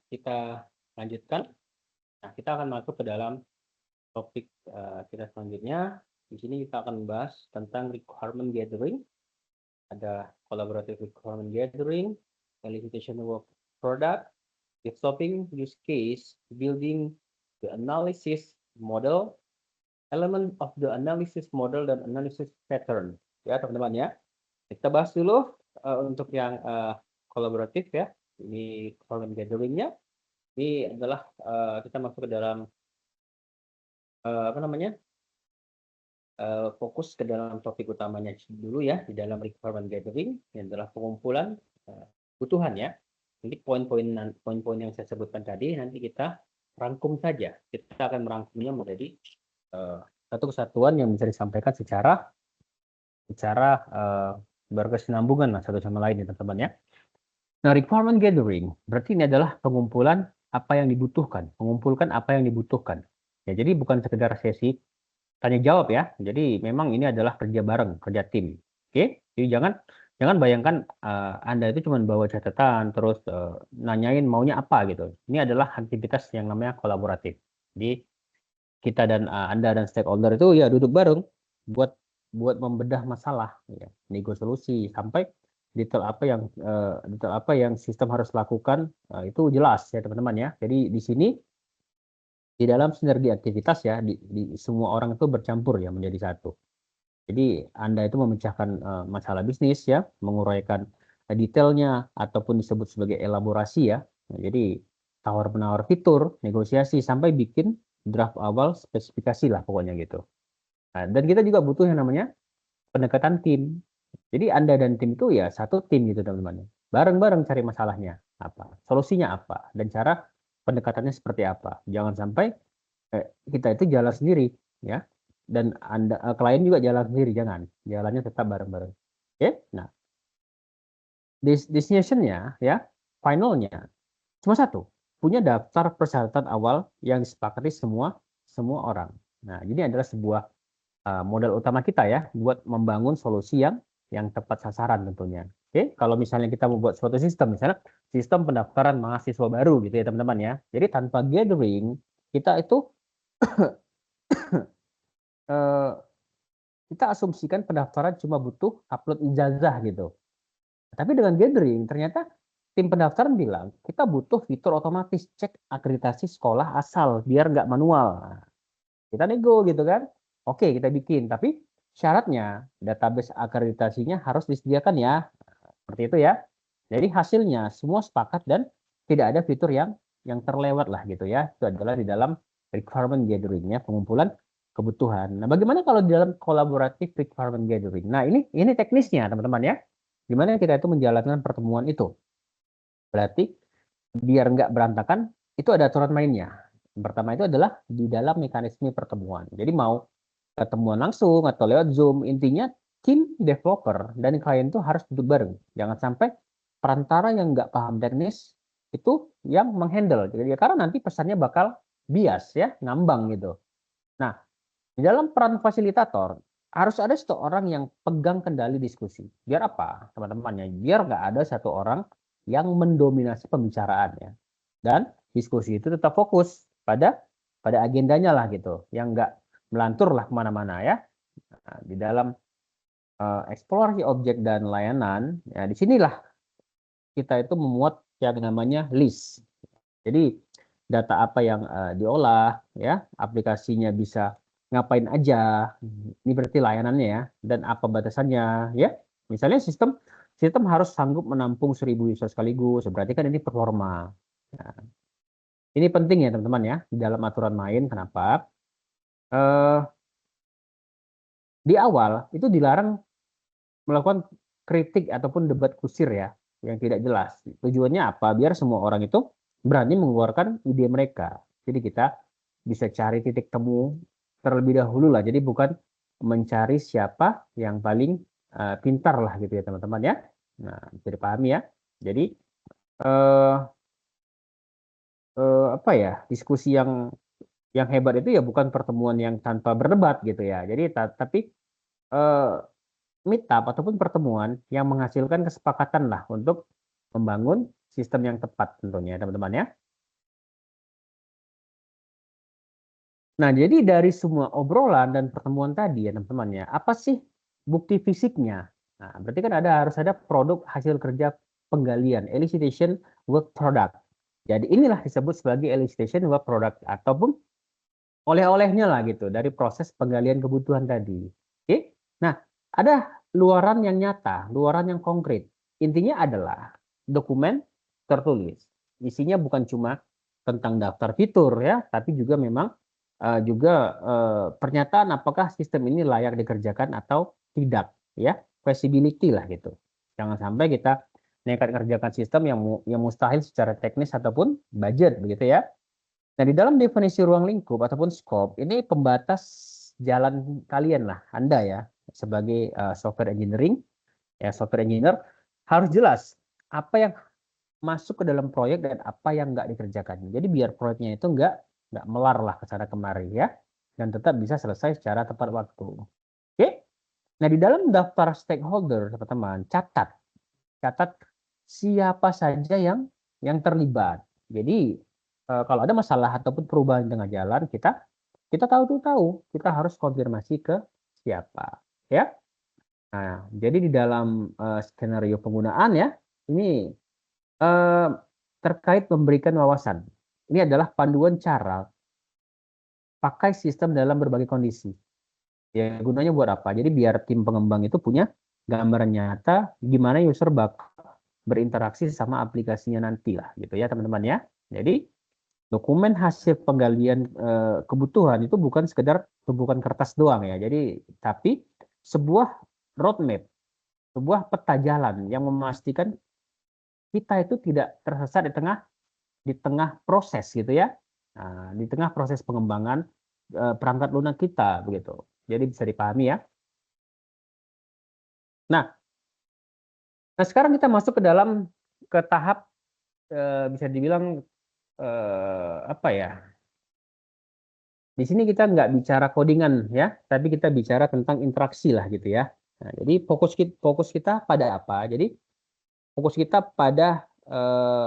Kita lanjutkan. Nah, kita akan masuk ke dalam topik kita selanjutnya. Di sini kita akan membahas tentang requirement gathering. Ada collaborative requirement gathering, elicitation work product, developing use case, building the analysis model, element of the analysis model, dan analysis pattern. Ya, teman-teman ya. Kita bahas dulu untuk yang kolaboratif ya. Ini requirement gathering-nya. Ini adalah kita masuk ke dalam apa namanya? Fokus ke dalam topik utamanya dulu ya, di dalam requirement gathering yang adalah pengumpulan kebutuhan ya. Nanti poin-poin yang saya sebutkan tadi nanti kita rangkum saja. Kita akan merangkumnya menjadi satu kesatuan yang bisa disampaikan secara berkesinambungan lah satu sama lain ya teman-teman ya. Nah, requirement gathering berarti ini adalah pengumpulan apa yang dibutuhkan, mengumpulkan apa yang dibutuhkan. Ya, jadi bukan sekedar sesi tanya jawab ya. Jadi memang ini adalah kerja bareng, kerja tim. Oke? Jadi jangan bayangkan Anda itu cuma bawa catatan terus nanyain maunya apa gitu. Ini adalah aktivitas yang namanya kolaboratif. Jadi kita dan Anda dan stakeholder itu ya duduk bareng buat membedah masalah ya, nego solusi sampai detail apa yang sistem harus lakukan itu jelas ya teman-teman ya. Jadi di sini di dalam sinergi aktivitas ya di semua orang itu bercampur ya menjadi satu. Jadi Anda itu memecahkan masalah bisnis ya, menguraikan detailnya ataupun disebut sebagai elaborasi ya. Nah, jadi tawar-menawar fitur, negosiasi sampai bikin draft awal spesifikasi lah pokoknya gitu. Nah, dan kita juga butuh yang namanya pendekatan tim. Jadi Anda dan tim itu ya satu tim gitu teman-teman. Bareng-bareng cari masalahnya apa, solusinya apa, dan cara pendekatannya seperti apa. Jangan sampai kita itu jalan sendiri ya, dan klien juga jalan sendiri, jangan. Jalannya tetap bareng-bareng. Oke, nah destination-nya ya, finalnya cuma satu, punya daftar persyaratan awal yang disepakati semua orang. Nah, ini adalah sebuah modal utama kita ya buat membangun solusi yang tepat sasaran tentunya. Oke, kalau misalnya kita membuat suatu sistem, misalnya sistem pendaftaran mahasiswa baru gitu ya teman-teman ya. Jadi tanpa gathering kita itu eh, kita asumsikan pendaftaran cuma butuh upload ijazah gitu. Tapi dengan gathering ternyata tim pendaftaran bilang kita butuh fitur otomatis cek akreditasi sekolah asal biar nggak manual. Nah, kita nego gitu kan. Oke, kita bikin, tapi syaratnya database akreditasinya harus disediakan ya. Seperti itu ya. Jadi hasilnya semua sepakat dan tidak ada fitur yang terlewat lah gitu ya. Itu adalah di dalam requirement gathering-nya, pengumpulan kebutuhan. Nah, bagaimana kalau di dalam collaborative requirement gathering? Nah, ini teknisnya teman-teman ya. Gimana kita itu menjalankan pertemuan itu? Berarti biar nggak berantakan, itu ada aturan mainnya. Yang pertama itu adalah di dalam mekanisme pertemuan. Jadi mau ketemuan langsung atau lewat Zoom, intinya tim developer dan klien itu harus duduk bareng. Jangan sampai perantara yang nggak paham teknis itu yang menghandle. Jadi karena nanti pesannya bakal bias ya, ngambang gitu. Nah, di dalam peran fasilitator harus ada satu orang yang pegang kendali diskusi. Biar apa, teman-temannya? Biar nggak ada satu orang yang mendominasi pembicaraannya. Dan diskusi itu tetap fokus pada agendanya lah gitu, yang nggak melantur lah kemana-mana ya. Nah, di dalam eksplorasi objek dan layanan, ya disinilah kita itu memuat yang namanya list. Jadi data apa yang diolah, ya aplikasinya bisa ngapain aja, ini berarti layanannya ya, dan apa batasannya ya. Misalnya sistem harus sanggup menampung 1000 user sekaligus, berarti kan ini performa. Nah, ini penting ya teman-teman ya, di dalam aturan main. Kenapa? Di awal itu dilarang melakukan kritik ataupun debat kusir ya, yang tidak jelas. Tujuannya apa? Biar semua orang itu berani mengeluarkan ide mereka. Jadi kita bisa cari titik temu terlebih dahulu lah. Jadi bukan mencari siapa yang paling pintar lah gitu ya teman-teman ya. Nah, bisa dipahami ya. Jadi eh, apa ya, diskusi yang hebat itu ya bukan pertemuan yang tanpa berdebat gitu ya. Jadi tapi eh, meetup ataupun pertemuan yang menghasilkan kesepakatan lah untuk membangun sistem yang tepat tentunya teman-teman ya. Nah, jadi dari semua obrolan dan pertemuan tadi ya teman-teman ya, apa sih bukti fisiknya? Nah, berarti kan harus ada produk hasil kerja penggalian, elicitation work product. Jadi inilah disebut sebagai elicitation work product ataupun oleh-olehnya lah gitu dari proses penggalian kebutuhan tadi. Oke? Nah, ada luaran yang nyata, luaran yang konkret. Intinya adalah dokumen tertulis. Isinya bukan cuma tentang daftar fitur ya, tapi juga memang juga pernyataan apakah sistem ini layak dikerjakan atau tidak ya, feasibility lah gitu. Jangan sampai kita nekat kerjakan sistem yang mustahil secara teknis ataupun budget begitu ya. Nah, di dalam definisi ruang lingkup ataupun scope, ini pembatas jalan kalian lah, Anda ya, sebagai software engineering, ya software engineer, harus jelas apa yang masuk ke dalam proyek dan apa yang nggak dikerjakan. Jadi biar proyeknya itu nggak melar lah ke sana kemari ya, dan tetap bisa selesai secara tepat waktu. Oke? Nah, di dalam daftar stakeholder, teman-teman, catat siapa saja yang terlibat. Jadi kalau ada masalah ataupun perubahan di tengah jalan, kita tahu kita harus konfirmasi ke siapa, ya. Nah, jadi di dalam skenario penggunaan ya, ini eh, terkait memberikan wawasan. Ini adalah panduan cara pakai sistem dalam berbagai kondisi. Ya, gunanya buat apa? Jadi biar tim pengembang itu punya gambaran nyata gimana user bakal berinteraksi sama aplikasinya nanti lah gitu ya teman-teman ya. Jadi dokumen hasil penggalian kebutuhan itu bukan sekedar tumpukan kertas doang ya. Jadi tapi sebuah roadmap, sebuah peta jalan yang memastikan kita itu tidak tersesat di tengah proses gitu ya. Nah, di tengah proses pengembangan perangkat lunak kita begitu. Jadi bisa dipahami ya. Nah, sekarang kita masuk ke tahap bisa dibilang apa ya? Di sini kita nggak bicara codingan ya, tapi kita bicara tentang interaksi lah gitu ya. Nah, jadi fokus kita pada apa? Jadi fokus kita pada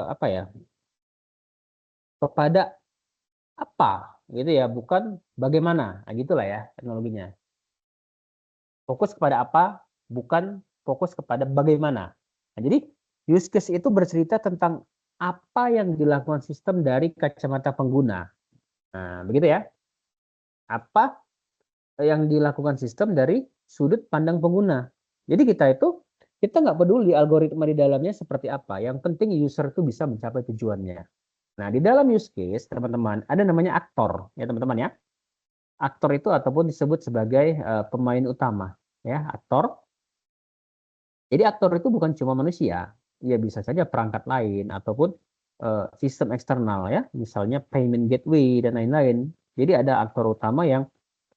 apa ya? Kepada apa gitu ya, bukan bagaimana. Nah, gitulah ya teknologinya. Fokus kepada apa, bukan fokus kepada bagaimana. Nah, jadi use case itu bercerita tentang apa yang dilakukan sistem dari kacamata pengguna. Nah, begitu ya. Apa yang dilakukan sistem dari sudut pandang pengguna. Jadi kita nggak peduli algoritma di dalamnya seperti apa. Yang penting user itu bisa mencapai tujuannya. Nah, di dalam use case, teman-teman, ada namanya aktor, ya teman-teman ya. Aktor itu ataupun disebut sebagai pemain utama, ya aktor. Jadi aktor itu bukan cuma manusia, ya bisa saja perangkat lain ataupun sistem eksternal ya, misalnya payment gateway dan lain-lain. Jadi ada aktor utama yang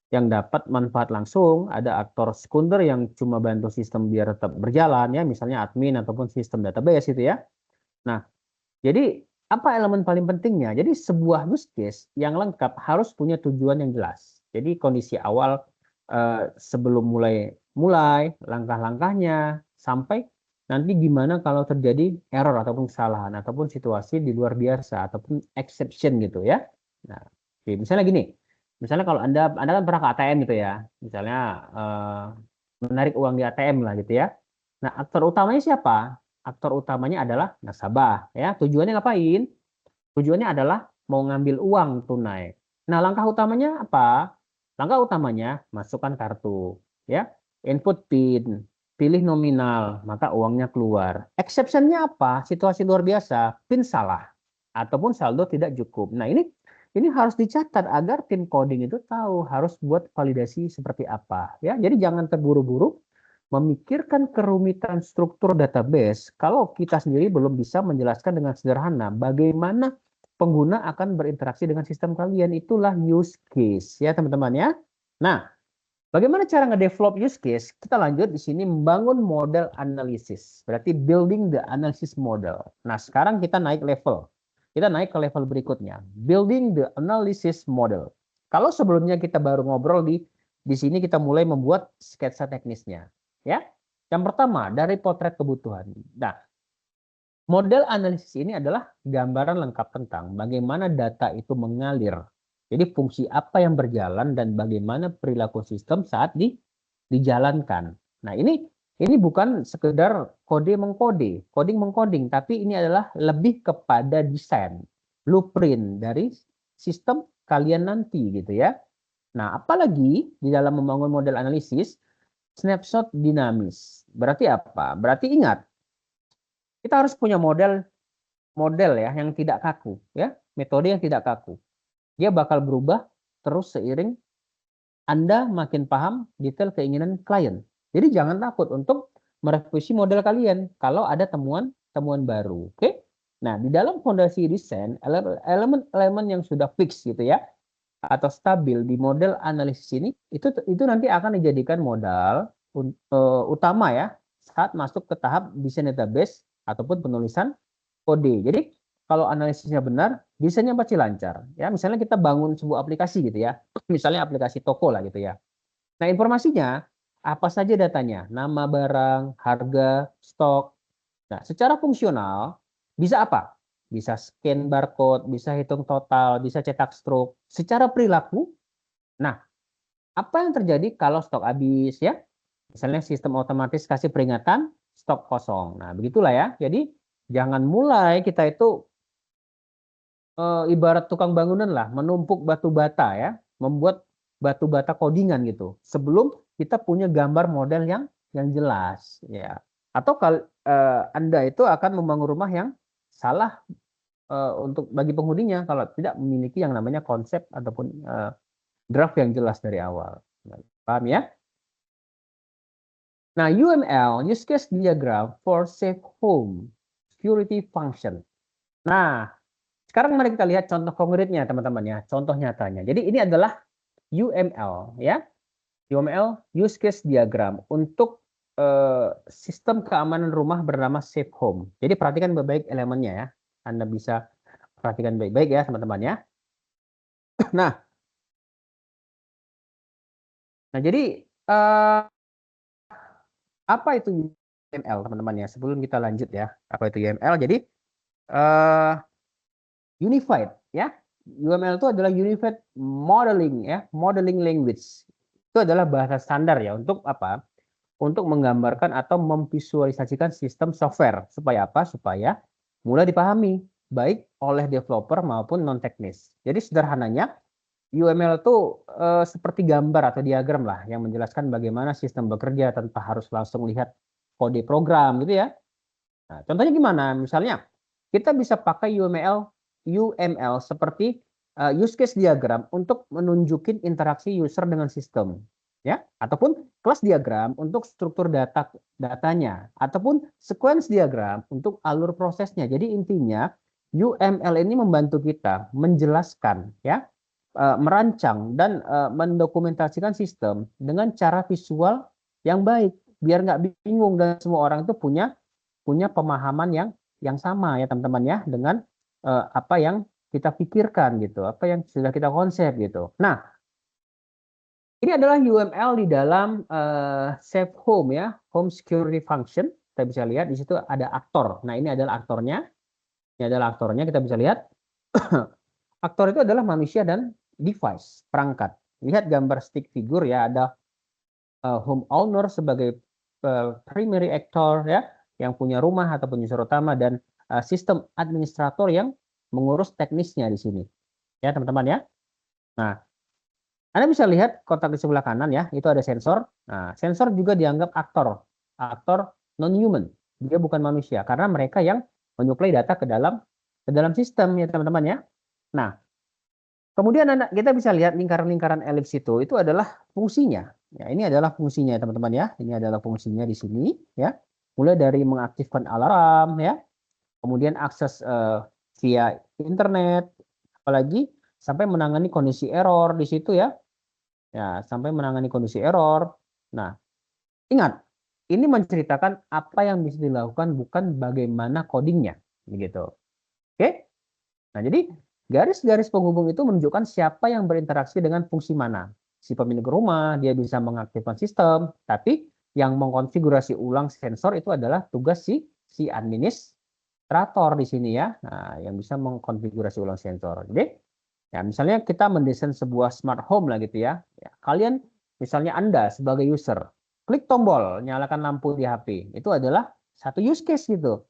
dapat manfaat langsung, ada aktor sekunder yang cuma bantu sistem biar tetap berjalan ya, misalnya admin ataupun sistem database itu ya. Nah, jadi apa elemen paling pentingnya? Jadi sebuah use case yang lengkap harus punya tujuan yang jelas. Jadi kondisi awal sebelum mulai langkah-langkahnya sampai nanti gimana kalau terjadi error ataupun kesalahan ataupun situasi di luar biasa ataupun exception gitu ya. Nah, misalnya gini. Misalnya kalau Anda kan pernah ke ATM gitu ya. Misalnya menarik uang di ATM lah gitu ya. Nah, aktor utamanya siapa? Aktor utamanya adalah nasabah ya. Tujuannya ngapain? Tujuannya adalah mau ngambil uang tunai. Nah, langkah utamanya apa? Langkah utamanya masukkan kartu ya. Input PIN, pilih nominal, maka uangnya keluar. Exceptionnya apa? Situasi luar biasa, PIN salah ataupun saldo tidak cukup. Nah, ini harus dicatat agar tim coding itu tahu harus buat validasi seperti apa ya. Jadi jangan terburu-buru memikirkan kerumitan struktur database kalau kita sendiri belum bisa menjelaskan dengan sederhana bagaimana pengguna akan berinteraksi dengan sistem kalian. Itulah use case ya teman-teman ya. Nah, bagaimana cara ngedevelop use case? Kita lanjut di sini membangun model analisis. Berarti building the analysis model. Nah, sekarang kita naik level. Kita naik ke level berikutnya, building the analysis model. Kalau sebelumnya kita baru ngobrol di sini kita mulai membuat sketsa teknisnya, ya. Yang pertama dari potret kebutuhan. Nah, Model analisis ini adalah gambaran lengkap tentang bagaimana data itu mengalir. Jadi fungsi apa yang berjalan dan bagaimana perilaku sistem saat dijalankan. Nah, ini bukan sekedar kode mengkode, coding mengcoding, tapi ini adalah lebih kepada desain, blueprint dari sistem kalian nanti gitu ya. Nah, apalagi di dalam membangun model analisis, snapshot dinamis. Berarti apa? Berarti ingat, kita harus punya model ya yang tidak kaku ya, metode yang tidak kaku. Dia bakal berubah terus seiring Anda makin paham detail keinginan klien. Jadi jangan takut untuk merevisi model kalian kalau ada temuan baru. Oke? Nah, di dalam fondasi desain, elemen-elemen yang sudah fix gitu ya, atau stabil di model analisis ini, itu nanti akan dijadikan modal utama ya saat masuk ke tahap desain database ataupun penulisan kode. Jadi kalau analisisnya benar, desainnya pasti lancar. Ya, misalnya kita bangun sebuah aplikasi gitu ya, misalnya aplikasi toko lah gitu ya. Nah, informasinya apa saja datanya, nama barang, harga, stok. Nah, secara fungsional bisa apa? Bisa scan barcode, bisa hitung total, bisa cetak stroke. Secara perilaku, nah, apa yang terjadi kalau stok habis ya? Misalnya sistem otomatis kasih peringatan stok kosong. Nah, begitulah ya. Jadi jangan mulai kita itu ibarat tukang bangunan lah, menumpuk batu bata ya, membuat batu bata codingan gitu. Sebelum kita punya gambar model yang jelas ya. Atau kalau Anda itu akan membangun rumah yang salah untuk bagi penghuninya kalau tidak memiliki yang namanya konsep ataupun draft yang jelas dari awal. Paham ya? Nah, UML, use case diagram for safe home security function. Nah, sekarang mari kita lihat contoh konkretnya teman-teman ya, contoh nyatanya. Jadi ini adalah UML ya. UML use case diagram untuk sistem keamanan rumah bernama Safe Home. Jadi perhatikan baik-baik elemennya ya. Anda bisa perhatikan baik-baik ya teman-teman ya. Nah, jadi apa itu UML teman-teman ya? Sebelum kita lanjut ya, apa itu UML? Jadi unified ya. UML itu adalah unified modeling ya, modeling language. Itu adalah bahasa standar ya untuk apa? Untuk menggambarkan atau memvisualisasikan sistem software supaya apa? Supaya mudah dipahami baik oleh developer maupun non teknis. Jadi sederhananya UML itu seperti gambar atau diagram lah yang menjelaskan bagaimana sistem bekerja tanpa harus langsung lihat kode program gitu ya. Nah, contohnya gimana? Misalnya kita bisa pakai UML seperti use case diagram untuk menunjukin interaksi user dengan sistem ya, ataupun kelas diagram untuk struktur datanya, ataupun sequence diagram untuk alur prosesnya. Jadi intinya UML ini membantu kita menjelaskan ya, merancang dan mendokumentasikan sistem dengan cara visual yang baik biar nggak bingung dan semua orang itu punya punya pemahaman yang sama ya teman-teman ya dengan apa yang kita pikirkan gitu, apa yang sudah kita konsep gitu. Nah, ini adalah UML di dalam Safe Home ya, Home Security Function. Kita bisa lihat di situ ada aktor. Nah, ini adalah aktornya. Ini adalah aktornya, kita bisa lihat. Aktor itu adalah manusia dan device, perangkat. Lihat gambar stick figure ya, ada home owner sebagai primary actor ya, yang punya rumah ataupun user utama, dan sistem administrator yang mengurus teknisnya di sini. Ya, teman-teman ya. Nah, Anda bisa lihat kotak di sebelah kanan ya, itu ada sensor. Nah, sensor juga dianggap aktor non-human. Dia bukan manusia karena mereka yang menyuplai data ke dalam sistem ya, teman-teman ya. Nah, kemudian kita bisa lihat lingkaran-lingkaran elips itu adalah fungsinya. Ya, ini adalah fungsinya teman-teman ya. Ini adalah fungsinya di sini ya. Mulai dari mengaktifkan alarm ya, kemudian akses via internet, apalagi sampai menangani kondisi error di situ ya. Ya, sampai menangani kondisi error. Nah, ingat, ini menceritakan apa yang bisa dilakukan bukan bagaimana codingnya, begitu. Oke? Nah, jadi garis-garis penghubung itu menunjukkan siapa yang berinteraksi dengan fungsi mana. Si pemilik rumah, dia bisa mengaktifkan sistem, tapi yang mengkonfigurasi ulang sensor itu adalah tugas si administrator di sini ya, nah, yang bisa mengkonfigurasi ulang sensor. Jadi, ya misalnya kita mendesain sebuah smart home lah gitu ya. Ya, kalian misalnya Anda sebagai user, klik tombol nyalakan lampu di HP. Itu adalah satu use case gitu.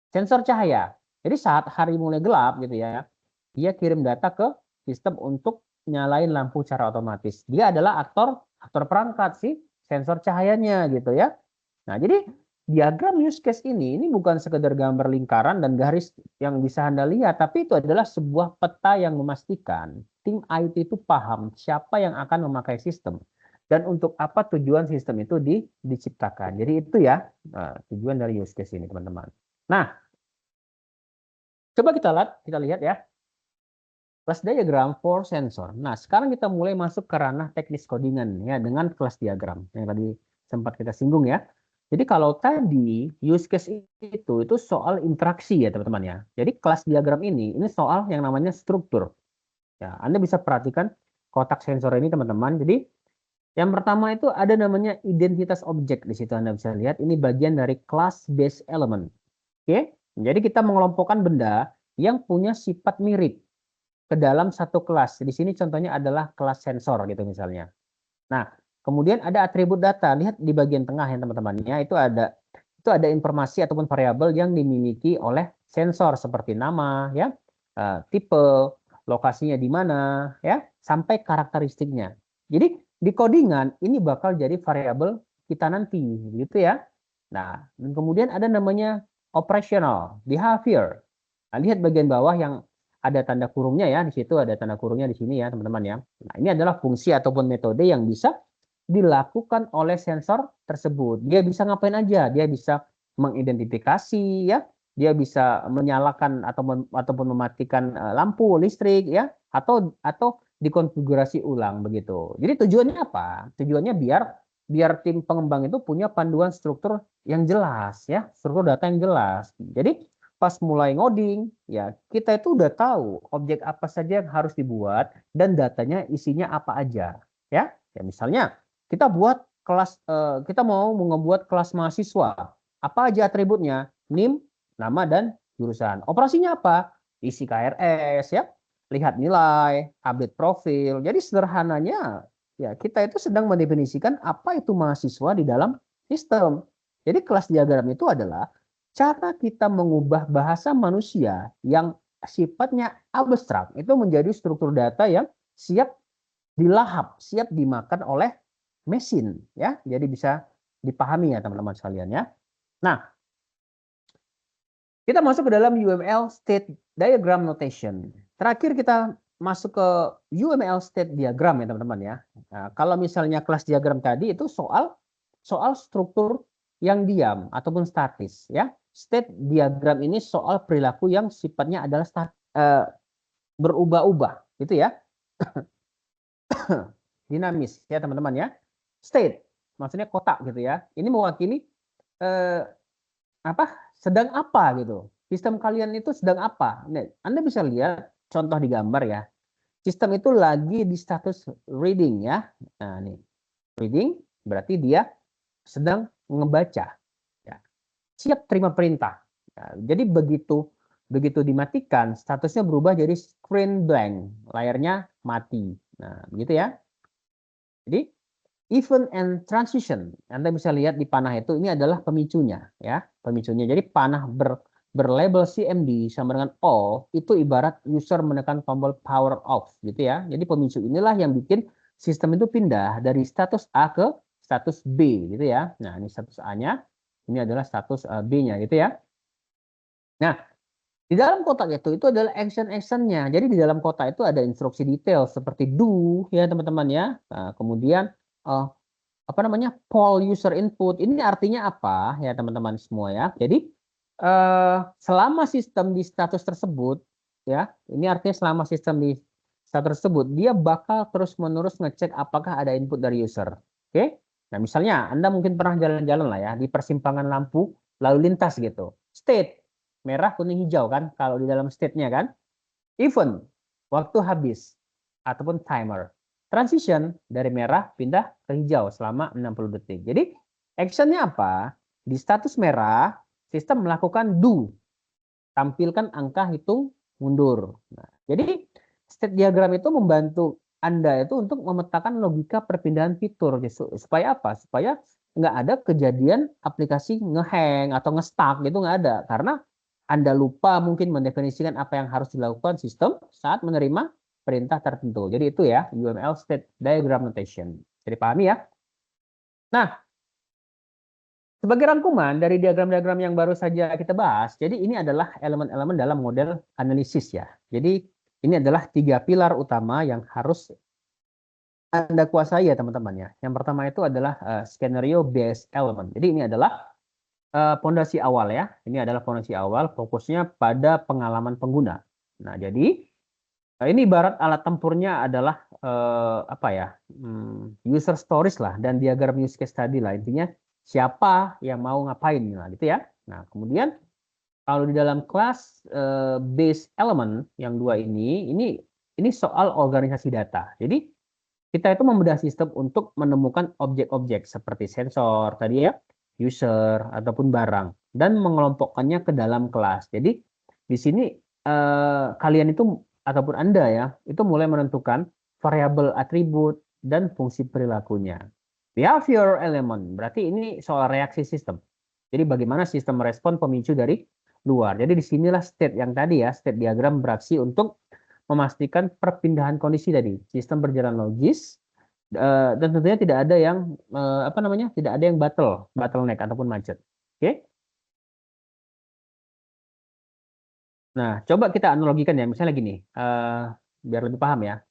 Sensor cahaya. Jadi saat hari mulai gelap gitu ya, dia kirim data ke sistem untuk nyalain lampu secara otomatis. Dia adalah aktor perangkat sih sensor cahayanya gitu ya. Nah, jadi diagram use case ini bukan sekedar gambar lingkaran dan garis yang bisa Anda lihat, tapi itu adalah sebuah peta yang memastikan tim IT itu paham siapa yang akan memakai sistem dan untuk apa tujuan sistem itu diciptakan. Jadi itu ya tujuan dari use case ini, teman-teman. Nah, coba kita lihat ya kelas diagram for sensor. Nah, sekarang kita mulai masuk ke ranah teknis codingan ya dengan kelas diagram yang tadi sempat kita singgung ya. Jadi kalau tadi use case itu soal interaksi ya teman-teman ya. Jadi kelas diagram ini soal yang namanya struktur. Ya, Anda bisa perhatikan kotak sensor ini teman-teman. Jadi yang pertama itu ada namanya identitas objek di situ Anda bisa lihat ini bagian dari class base element. Oke. Jadi kita mengelompokkan benda yang punya sifat mirip ke dalam satu kelas. Di sini contohnya adalah kelas sensor gitu misalnya. Nah, kemudian ada atribut data. Lihat di bagian tengah ya teman-temannya itu ada informasi ataupun variabel yang dimiliki oleh sensor seperti nama ya, tipe, lokasinya di mana ya, sampai karakteristiknya. Jadi di codingan ini bakal jadi variabel kita nanti gitu ya. Nah, dan kemudian ada namanya operational behavior. Nah, lihat bagian bawah yang ada tanda kurungnya ya, di situ ada tanda kurungnya di sini ya teman-teman ya. Nah, ini adalah fungsi ataupun metode yang bisa dilakukan oleh sensor tersebut. Dia bisa ngapain aja, dia bisa mengidentifikasi ya, dia bisa menyalakan ataupun mematikan lampu listrik ya, atau dikonfigurasi ulang begitu. Jadi tujuannya apa? Tujuannya biar tim pengembang itu punya panduan struktur yang jelas ya, struktur data yang jelas. Jadi pas mulai ngoding, ya kita itu udah tahu objek apa saja yang harus dibuat dan datanya isinya apa aja, ya. Ya misalnya kita buat kelas, kita mau membuat kelas mahasiswa, apa aja atributnya? NIM, nama dan jurusan. Operasinya apa? Isi KRS, ya, lihat nilai, update profil. Jadi sederhananya, ya kita itu sedang mendefinisikan apa itu mahasiswa di dalam sistem. Jadi kelas diagram itu adalah cara kita mengubah bahasa manusia yang sifatnya abstrak itu menjadi struktur data yang siap dilahap, siap dimakan oleh mesin ya. Jadi bisa dipahami ya teman-teman sekalian ya. Nah, kita masuk ke dalam UML state diagram notation. Terakhir kita masuk ke UML state diagram ya teman-teman ya. Nah, kalau misalnya kelas diagram tadi itu soal struktur yang diam ataupun statis ya. State diagram ini soal perilaku yang sifatnya adalah berubah-ubah gitu ya. Dinamis ya teman-teman ya. State maksudnya kotak gitu ya. Ini mewakili sedang apa gitu. Sistem kalian itu sedang apa? Nah, Anda bisa lihat contoh di gambar ya. Sistem itu lagi di status reading ya. Nah, nih. Reading berarti dia sedang membaca. Ya. Siap terima perintah. Ya, jadi begitu dimatikan, statusnya berubah jadi screen blank, layarnya mati. Nah, begitu ya. Jadi event and transition, Anda bisa lihat di panah itu ini adalah pemicunya, ya, pemicunya. Jadi panah berlabel CMD sama dengan O itu ibarat user menekan tombol power off, gitu ya. Jadi pemicu inilah yang bikin sistem itu pindah dari status A ke status B, gitu ya. Nah, ini status A-nya, ini adalah status B-nya, gitu ya. Nah, di dalam kotak itu adalah action-actionnya. Jadi di dalam kotak itu ada instruksi detail seperti do, ya teman-teman ya. Nah, kemudian apa namanya poll user input. Ini artinya apa ya teman-teman semua ya. Jadi selama sistem di status tersebut ya, ini artinya selama sistem di status tersebut dia bakal terus-menerus ngecek apakah ada input dari user. Oke. Nah, misalnya Anda mungkin pernah jalan-jalan lah ya di persimpangan lampu lalu lintas gitu. State merah, kuning, hijau kan kalau di dalam state-nya kan. Event waktu habis ataupun timer. Transition dari merah pindah ke hijau selama 60 detik. Jadi actionnya apa? Di status merah, sistem melakukan do. tampilkan angka hitung mundur. Nah, jadi state diagram itu membantu Anda itu untuk memetakan logika perpindahan fitur. Supaya apa? Supaya nggak ada kejadian aplikasi ngehang atau nge-stuck gitu, nggak ada. Karena Anda lupa mungkin mendefinisikan apa yang harus dilakukan sistem saat menerima perintah tertentu. Jadi itu ya, UML State Diagram Notation. Jadi pahami ya? Nah, sebagai rangkuman dari diagram-diagram yang baru saja kita bahas, jadi ini adalah elemen-elemen dalam model analisis ya. Jadi ini adalah 3 pilar utama yang harus Anda kuasai ya teman-teman ya. Yang pertama itu adalah skenario based element. Jadi ini adalah pondasi awal ya. Ini adalah pondasi awal, fokusnya pada pengalaman pengguna. Nah, jadi ini ibarat alat tempurnya adalah apa ya, user stories lah dan diagram use case tadi lah. Intinya siapa yang mau ngapain lah gitu ya. Nah, kemudian kalau di dalam kelas base element yang dua ini soal organisasi data. Jadi kita itu membedah sistem untuk menemukan objek-objek seperti sensor tadi ya, user ataupun barang dan mengelompokkannya ke dalam kelas. Jadi di sini kalian itu ataupun Anda ya, itu mulai menentukan variabel atribut dan fungsi perilakunya. Behavior element, berarti ini soal reaksi sistem. Jadi bagaimana sistem merespon pemicu dari luar. Jadi disinilah state yang tadi ya, state diagram beraksi untuk memastikan perpindahan kondisi tadi. Sistem berjalan logis, dan tentunya tidak ada yang apa namanya, tidak ada yang bottleneck ataupun macet. Oke. Nah, coba kita analogikan ya, misalnya gini, biar lebih paham ya.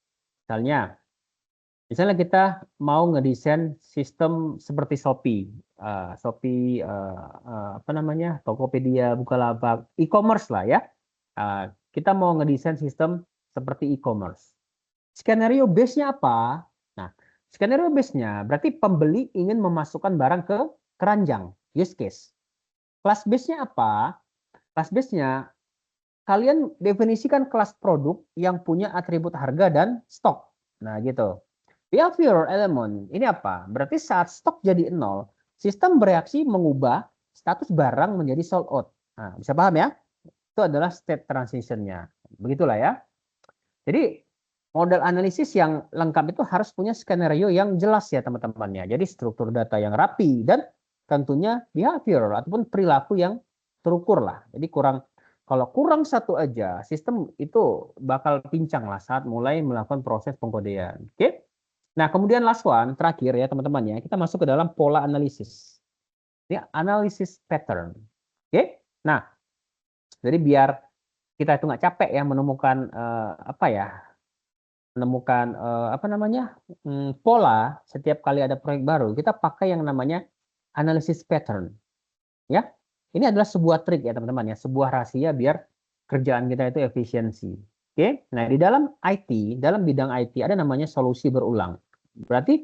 Misalnya kita mau ngedesain sistem seperti Shopee, apa namanya, Tokopedia, Bukalapak, e-commerce lah ya. Kita mau ngedesain sistem seperti e-commerce. Skenario base-nya apa? Nah, skenario base-nya berarti pembeli ingin memasukkan barang ke keranjang, use case. Kelas base-nya apa? Kelas base-nya kalian definisikan kelas produk yang punya atribut harga dan stok. Nah, gitu. Behavior element ini apa? Berarti saat stok jadi nol, sistem bereaksi mengubah status barang menjadi sold out. Nah, bisa paham ya? Itu adalah state transition-nya. Begitulah ya. Jadi model analisis yang lengkap itu harus punya skenario yang jelas ya teman-temannya. Jadi struktur data yang rapi dan tentunya behavior ataupun perilaku yang terukur lah. Jadi kalau kurang satu aja, sistem itu bakal pincang lah saat mulai melakukan proses pengkodean. Oke? Nah, kemudian last one, terakhir ya teman-teman ya, kita masuk ke dalam pola analisis. Ini analisis pattern. Oke? Nah, jadi biar kita itu nggak capek ya menemukan apa ya, menemukan apa namanya, pola setiap kali ada proyek baru, kita pakai yang namanya analisis pattern. Ya, ini adalah sebuah trik ya teman-teman ya, sebuah rahasia biar kerjaan kita itu efisiensi. Oke, nah di dalam IT, dalam bidang IT ada namanya solusi berulang. Berarti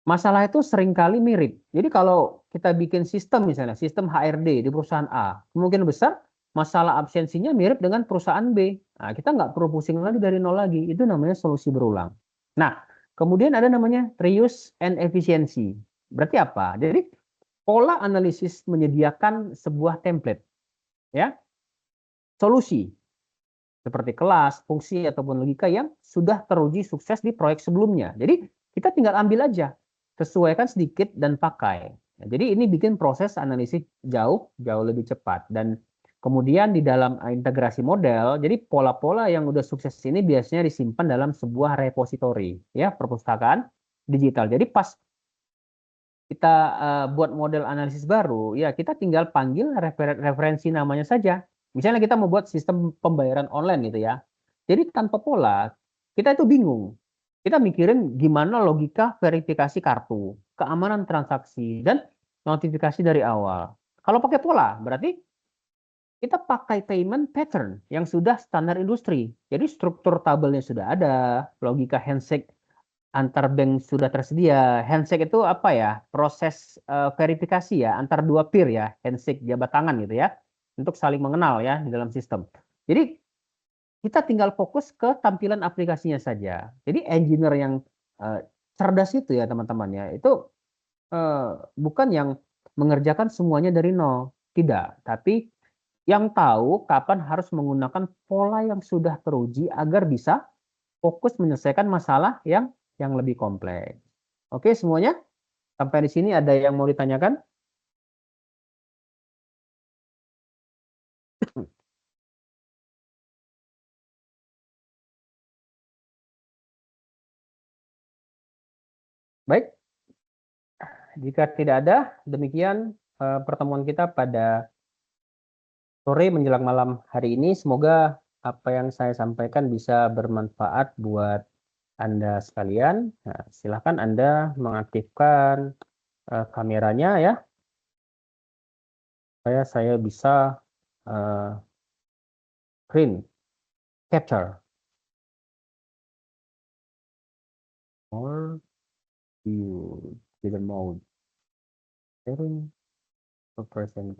masalah itu seringkali mirip. Jadi kalau kita bikin sistem misalnya, sistem HRD di perusahaan A, kemungkinan besar masalah absensinya mirip dengan perusahaan B. Nah, kita nggak perlu pusing lagi dari nol lagi. Itu namanya solusi berulang. Nah, kemudian ada namanya reuse and efficiency. Berarti apa? Jadi pola analisis menyediakan sebuah template, ya, solusi seperti kelas, fungsi ataupun logika yang sudah teruji sukses di proyek sebelumnya. Jadi kita tinggal ambil aja, sesuaikan sedikit dan pakai. Nah, jadi ini bikin proses analisis jauh lebih cepat. Dan kemudian di dalam integrasi model, jadi pola-pola yang udah sukses ini biasanya disimpan dalam sebuah repositori, ya, perpustakaan digital. Jadi pas kita buat model analisis baru, ya kita tinggal panggil referensi namanya saja. Misalnya kita mau buat sistem pembayaran online gitu ya. Jadi tanpa pola, kita itu bingung. Kita mikirin gimana logika verifikasi kartu, keamanan transaksi, dan notifikasi dari awal. Kalau pakai pola, berarti kita pakai payment pattern yang sudah standar industri. Jadi struktur tabelnya sudah ada, logika handshake antar bank sudah tersedia. Handshake itu apa ya? Proses verifikasi ya antar dua peer ya, handshake jabat tangan gitu ya, untuk saling mengenal ya di dalam sistem. Jadi kita tinggal fokus ke tampilan aplikasinya saja. Jadi engineer yang cerdas itu ya teman-teman ya, itu bukan yang mengerjakan semuanya dari nol, tidak, tapi yang tahu kapan harus menggunakan pola yang sudah teruji agar bisa fokus menyelesaikan masalah yang lebih kompleks. Oke, semuanya? Sampai di sini ada yang mau ditanyakan? Baik, jika tidak ada, demikian pertemuan kita pada sore menjelang malam hari ini. Semoga apa yang saya sampaikan bisa bermanfaat buat Anda sekalian. Nah, silakan Anda mengaktifkan kameranya ya, supaya saya bisa screen capture or view the mode sharing per person.